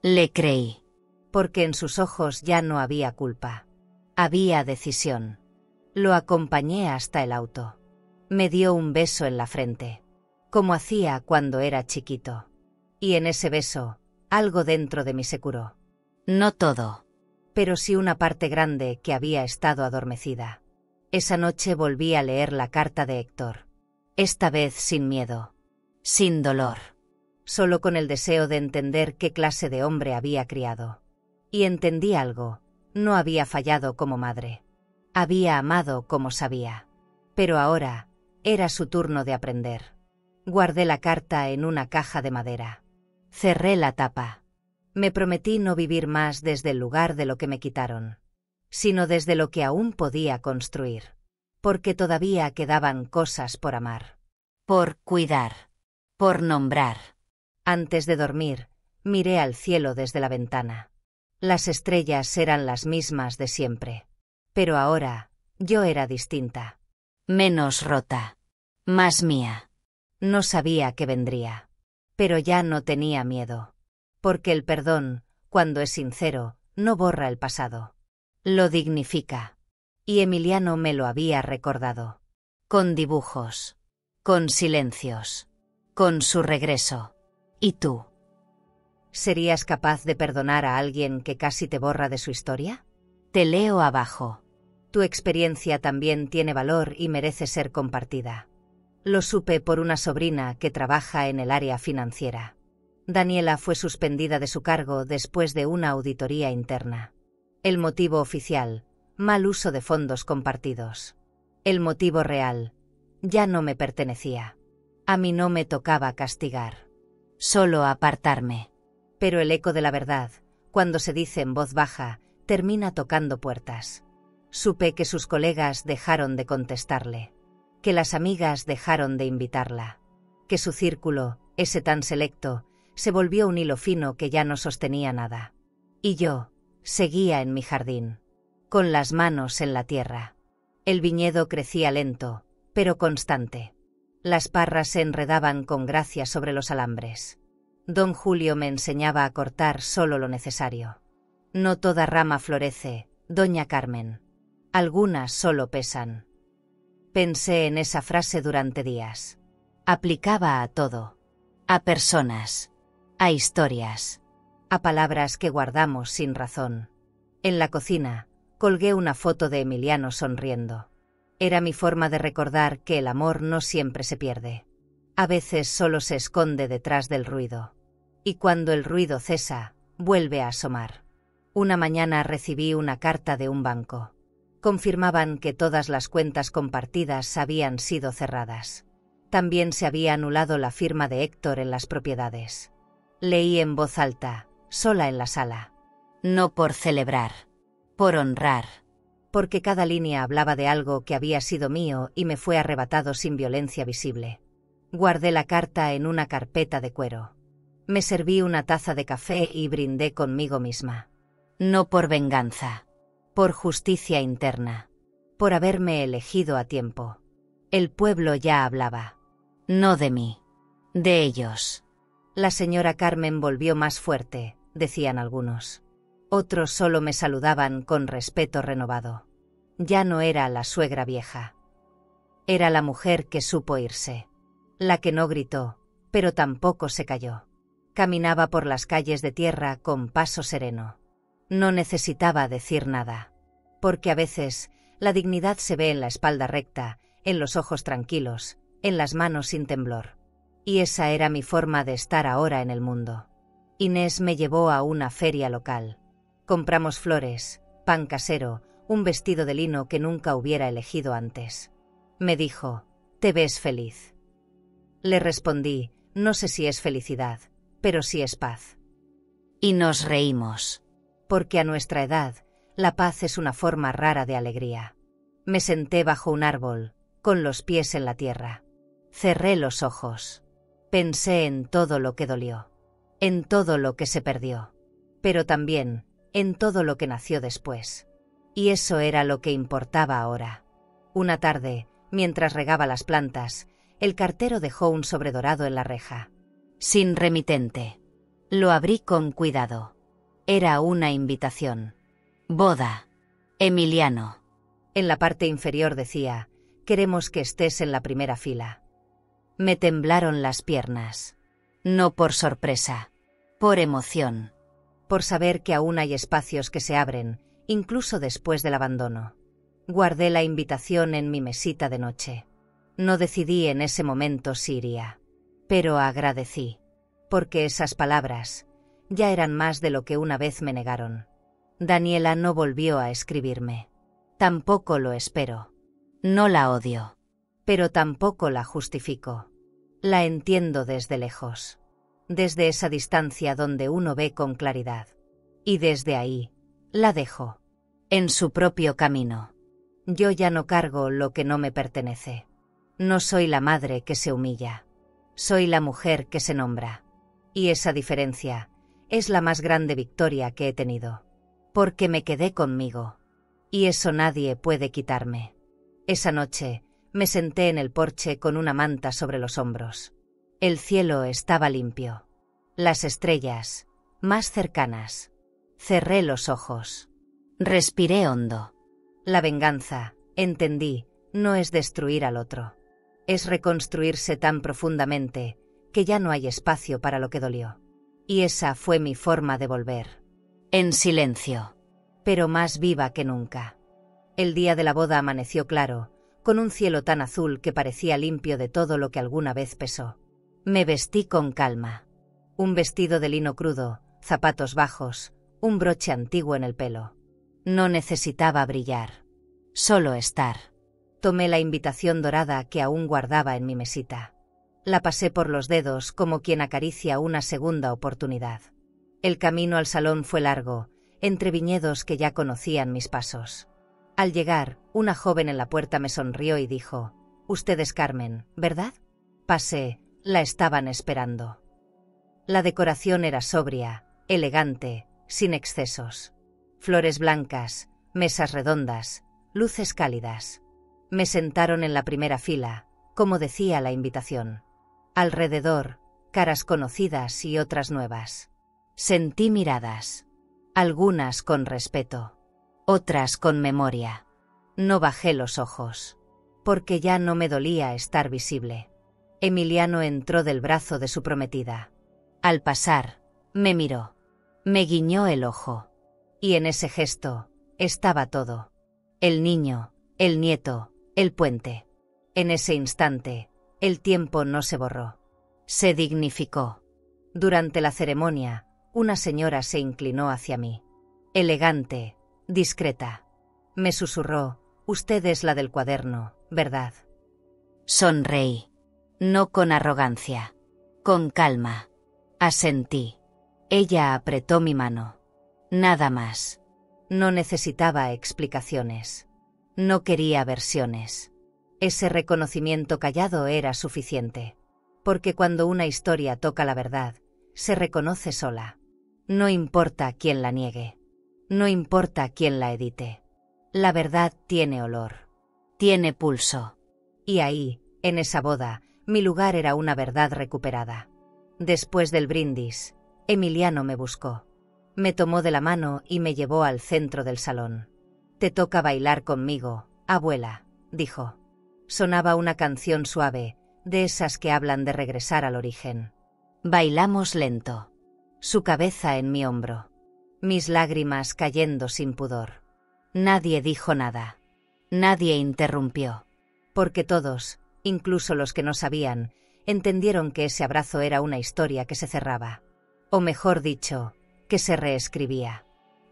Le creí. Porque en sus ojos ya no había culpa. Había decisión. Lo acompañé hasta el auto. Me dio un beso en la frente. Como hacía cuando era chiquito. Y en ese beso, algo dentro de mí se curó. No todo. Pero sí una parte grande que había estado adormecida. Esa noche volví a leer la carta de Héctor. Esta vez sin miedo. Sin dolor. Solo con el deseo de entender qué clase de hombre había criado. Y entendí algo. No había fallado como madre. Había amado como sabía. Pero ahora, era su turno de aprender. Guardé la carta en una caja de madera. Cerré la tapa. Me prometí no vivir más desde el lugar de lo que me quitaron, sino desde lo que aún podía construir. Porque todavía quedaban cosas por amar. Por cuidar. Por nombrar. Antes de dormir, miré al cielo desde la ventana. Las estrellas eran las mismas de siempre. Pero ahora, yo era distinta. Menos rota. Más mía. No sabía qué vendría. Pero ya no tenía miedo. Porque el perdón, cuando es sincero, no borra el pasado. Lo dignifica. Y Emiliano me lo había recordado. Con dibujos. Con silencios. Con su regreso. ¿Y tú? ¿Serías capaz de perdonar a alguien que casi te borra de su historia? Te leo abajo. Tu experiencia también tiene valor y merece ser compartida. Lo supe por una sobrina que trabaja en el área financiera. Daniela fue suspendida de su cargo después de una auditoría interna. El motivo oficial, mal uso de fondos compartidos. El motivo real, ya no me pertenecía. A mí no me tocaba castigar. Solo apartarme. Pero el eco de la verdad, cuando se dice en voz baja, termina tocando puertas. Supe que sus colegas dejaron de contestarle. Que las amigas dejaron de invitarla. Que su círculo, ese tan selecto, se volvió un hilo fino que ya no sostenía nada. Y yo, seguía en mi jardín. Con las manos en la tierra. El viñedo crecía lento, pero constante. Las parras se enredaban con gracia sobre los alambres. Don Julio me enseñaba a cortar solo lo necesario. No toda rama florece, doña Carmen. Algunas solo pesan. Pensé en esa frase durante días. Aplicaba a todo. A personas. A historias. A palabras que guardamos sin razón. En la cocina, colgué una foto de Emiliano sonriendo. Era mi forma de recordar que el amor no siempre se pierde. A veces solo se esconde detrás del ruido. Y cuando el ruido cesa, vuelve a asomar. Una mañana recibí una carta de un banco. Confirmaban que todas las cuentas compartidas habían sido cerradas. También se había anulado la firma de Héctor en las propiedades. Leí en voz alta, sola en la sala. No por celebrar, por honrar. Porque cada línea hablaba de algo que había sido mío y me fue arrebatado sin violencia visible. Guardé la carta en una carpeta de cuero. Me serví una taza de café y brindé conmigo misma. No por venganza. Por justicia interna. Por haberme elegido a tiempo. El pueblo ya hablaba. No de mí. De ellos. La señora Carmen volvió más fuerte, decían algunos. Otros solo me saludaban con respeto renovado. Ya no era la suegra vieja. Era la mujer que supo irse. La que no gritó, pero tampoco se cayó. Caminaba por las calles de tierra con paso sereno. No necesitaba decir nada, porque a veces La dignidad se ve en la espalda recta, en los ojos tranquilos, en las manos sin temblor. Y esa era mi forma de estar ahora en el mundo. Inés me llevó a una feria local. Compramos flores, pan casero, un vestido de lino que nunca hubiera elegido antes. Me dijo, «¿Te ves feliz?». Le respondí, «No sé si es felicidad, pero sí es paz». Y nos reímos. Porque a nuestra edad, la paz es una forma rara de alegría. Me senté bajo un árbol, con los pies en la tierra. Cerré los ojos. Pensé en todo lo que dolió, en todo lo que se perdió, pero también en todo lo que nació después. Y eso era lo que importaba ahora. Una tarde, mientras regaba las plantas, el cartero dejó un sobre dorado en la reja. Sin remitente. Lo abrí con cuidado. Era una invitación. Boda. Emiliano. En la parte inferior decía, «Queremos que estés en la primera fila». Me temblaron las piernas. No por sorpresa, por emoción. Por saber que aún hay espacios que se abren, incluso después del abandono. Guardé la invitación en mi mesita de noche. No decidí en ese momento si iría. Pero agradecí. Porque esas palabras ya eran más de lo que una vez me negaron. Daniela no volvió a escribirme. Tampoco lo espero. No la odio. Pero tampoco la justifico. La entiendo desde lejos. Desde esa distancia donde uno ve con claridad. Y desde ahí, la dejo. En su propio camino. Yo ya no cargo lo que no me pertenece. No soy la madre que se humilla. Soy la mujer que se nombra. Y esa diferencia es la más grande victoria que he tenido. Porque me quedé conmigo. Y eso nadie puede quitarme. Esa noche, me senté en el porche con una manta sobre los hombros. El cielo estaba limpio. Las estrellas, más cercanas. Cerré los ojos. Respiré hondo. La venganza, entendí, no es destruir al otro. Es reconstruirse tan profundamente que ya no hay espacio para lo que dolió. Y esa fue mi forma de volver. En silencio. Pero más viva que nunca. El día de la boda amaneció claro, con un cielo tan azul que parecía limpio de todo lo que alguna vez pesó. Me vestí con calma. Un vestido de lino crudo, zapatos bajos, un broche antiguo en el pelo. No necesitaba brillar. Solo estar. Tomé la invitación dorada que aún guardaba en mi mesita. La pasé por los dedos como quien acaricia una segunda oportunidad. El camino al salón fue largo, entre viñedos que ya conocían mis pasos. Al llegar, una joven en la puerta me sonrió y dijo, «Usted es Carmen, ¿verdad?». Pasé, la estaban esperando. La decoración era sobria, elegante, sin excesos. Flores blancas, mesas redondas, luces cálidas. Me sentaron en la primera fila, como decía la invitación. Alrededor, caras conocidas y otras nuevas. Sentí miradas. Algunas con respeto. Otras con memoria. No bajé los ojos. Porque ya no me dolía estar visible. Emiliano entró del brazo de su prometida. Al pasar, me miró. Me guiñó el ojo. Y en ese gesto, estaba todo. El niño, el nieto, el puente. En ese instante, el tiempo no se borró. Se dignificó. Durante la ceremonia, una señora se inclinó hacia mí. Elegante, discreta. Me susurró, «Usted es la del cuaderno, ¿verdad?». Sonreí. No con arrogancia. Con calma. Asentí. Ella apretó mi mano. Nada más. No necesitaba explicaciones. No quería versiones. Ese reconocimiento callado era suficiente. Porque cuando una historia toca la verdad, se reconoce sola. No importa quién la niegue. No importa quién la edite. La verdad tiene olor. Tiene pulso. Y ahí, en esa boda, mi lugar era una verdad recuperada. Después del brindis, Emiliano me buscó. Me tomó de la mano y me llevó al centro del salón. «Te toca bailar conmigo, abuela», dijo. Sonaba una canción suave, de esas que hablan de regresar al origen. Bailamos lento. Su cabeza en mi hombro. Mis lágrimas cayendo sin pudor. Nadie dijo nada. Nadie interrumpió. Porque todos, incluso los que no sabían, entendieron que ese abrazo era una historia que se cerraba. O mejor dicho, que se reescribía.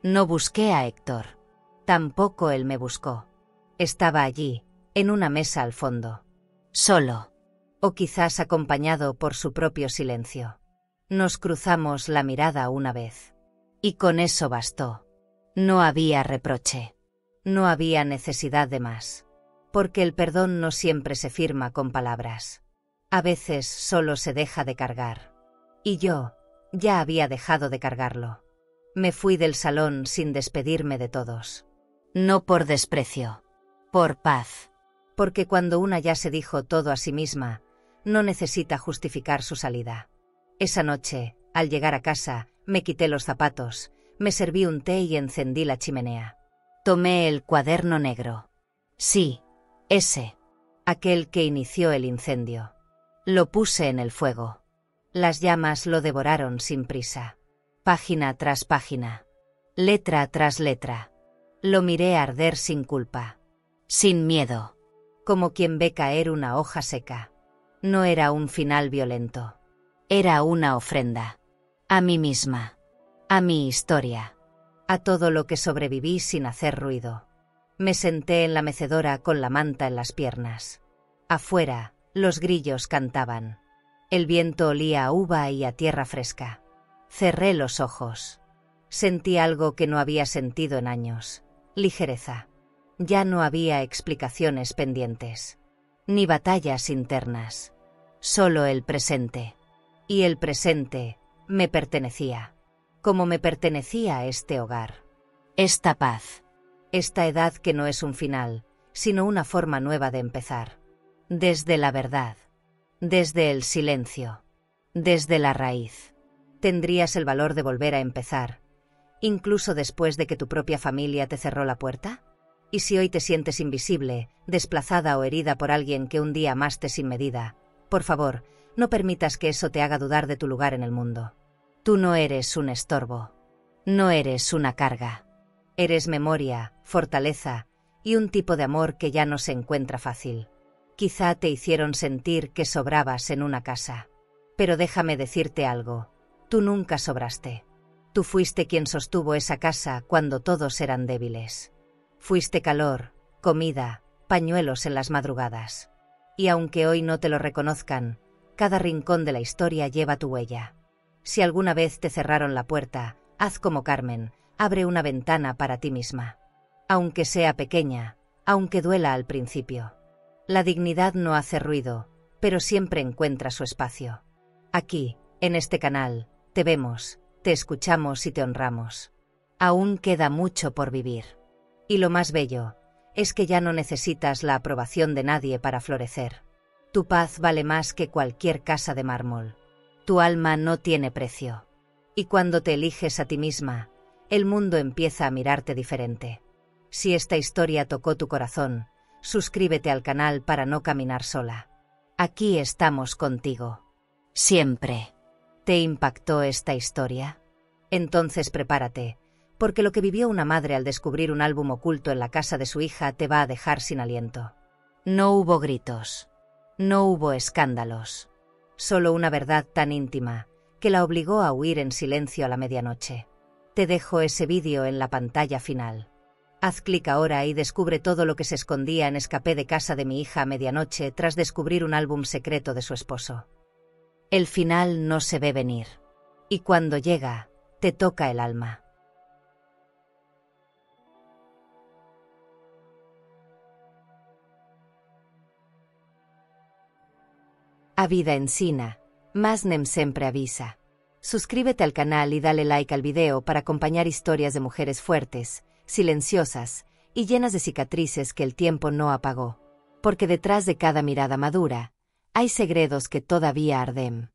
No busqué a Héctor. Tampoco él me buscó. Estaba allí, en una mesa al fondo. Solo. O quizás acompañado por su propio silencio. Nos cruzamos la mirada una vez. Y con eso bastó. No había reproche. No había necesidad de más. Porque el perdón no siempre se firma con palabras. A veces solo se deja de cargar. Y yo, ya había dejado de cargarlo. Me fui del salón sin despedirme de todos. No por desprecio. Por paz. Porque cuando una ya se dijo todo a sí misma, no necesita justificar su salida. Esa noche, al llegar a casa, me quité los zapatos, me serví un té y encendí la chimenea. Tomé el cuaderno negro. Sí, ese. Aquel que inició el incendio. Lo puse en el fuego. Las llamas lo devoraron sin prisa. Página tras página. Letra tras letra. Lo miré arder sin culpa. Sin miedo. Como quien ve caer una hoja seca. No era un final violento. Era una ofrenda. A mí misma. A mi historia. A todo lo que sobreviví sin hacer ruido. Me senté en la mecedora con la manta en las piernas. Afuera, los grillos cantaban. El viento olía a uva y a tierra fresca. Cerré los ojos. Sentí algo que no había sentido en años. Ligereza. Ya no había explicaciones pendientes. Ni batallas internas. Solo el presente. Y el presente me pertenecía. Como me pertenecía este hogar. Esta paz. Esta edad que no es un final, sino una forma nueva de empezar. Desde la verdad. Desde el silencio. Desde la raíz. ¿Tendrías el valor de volver a empezar, incluso después de que tu propia familia te cerró la puerta? ¿Y si hoy te sientes invisible, desplazada o herida por alguien que un día amaste sin medida? Por favor, no permitas que eso te haga dudar de tu lugar en el mundo. Tú no eres un estorbo. No eres una carga. Eres memoria, fortaleza y un tipo de amor que ya no se encuentra fácil. Quizá te hicieron sentir que sobrabas en una casa. Pero déjame decirte algo. Tú nunca sobraste. Tú fuiste quien sostuvo esa casa cuando todos eran débiles. Fuiste calor, comida, pañuelos en las madrugadas. Y aunque hoy no te lo reconozcan, cada rincón de la historia lleva tu huella. Si alguna vez te cerraron la puerta, haz como Carmen, abre una ventana para ti misma. Aunque sea pequeña, aunque duela al principio. La dignidad no hace ruido, pero siempre encuentra su espacio. Aquí, en este canal, te vemos, te escuchamos y te honramos. Aún queda mucho por vivir. Y lo más bello, es que ya no necesitas la aprobación de nadie para florecer. Tu paz vale más que cualquier casa de mármol. Tu alma no tiene precio. Y cuando te eliges a ti misma, el mundo empieza a mirarte diferente. Si esta historia tocó tu corazón, suscríbete al canal para no caminar sola. Aquí estamos contigo. Siempre. ¿Te impactó esta historia? Entonces prepárate, porque lo que vivió una madre al descubrir un álbum oculto en la casa de su hija te va a dejar sin aliento. No hubo gritos. No hubo escándalos. Solo una verdad tan íntima, que la obligó a huir en silencio a la medianoche. Te dejo ese vídeo en la pantalla final. Haz clic ahora y descubre todo lo que se escondía en Escapé de casa de mi hija a medianoche tras descubrir un álbum secreto de su esposo. El final no se ve venir. Y cuando llega, te toca el alma. A vida ensina, mas nem sempre avisa. Suscríbete al canal y dale like al video para acompañar historias de mujeres fuertes, silenciosas y llenas de cicatrices que el tiempo no apagó. Porque detrás de cada mirada madura, hay segredos que todavía arden.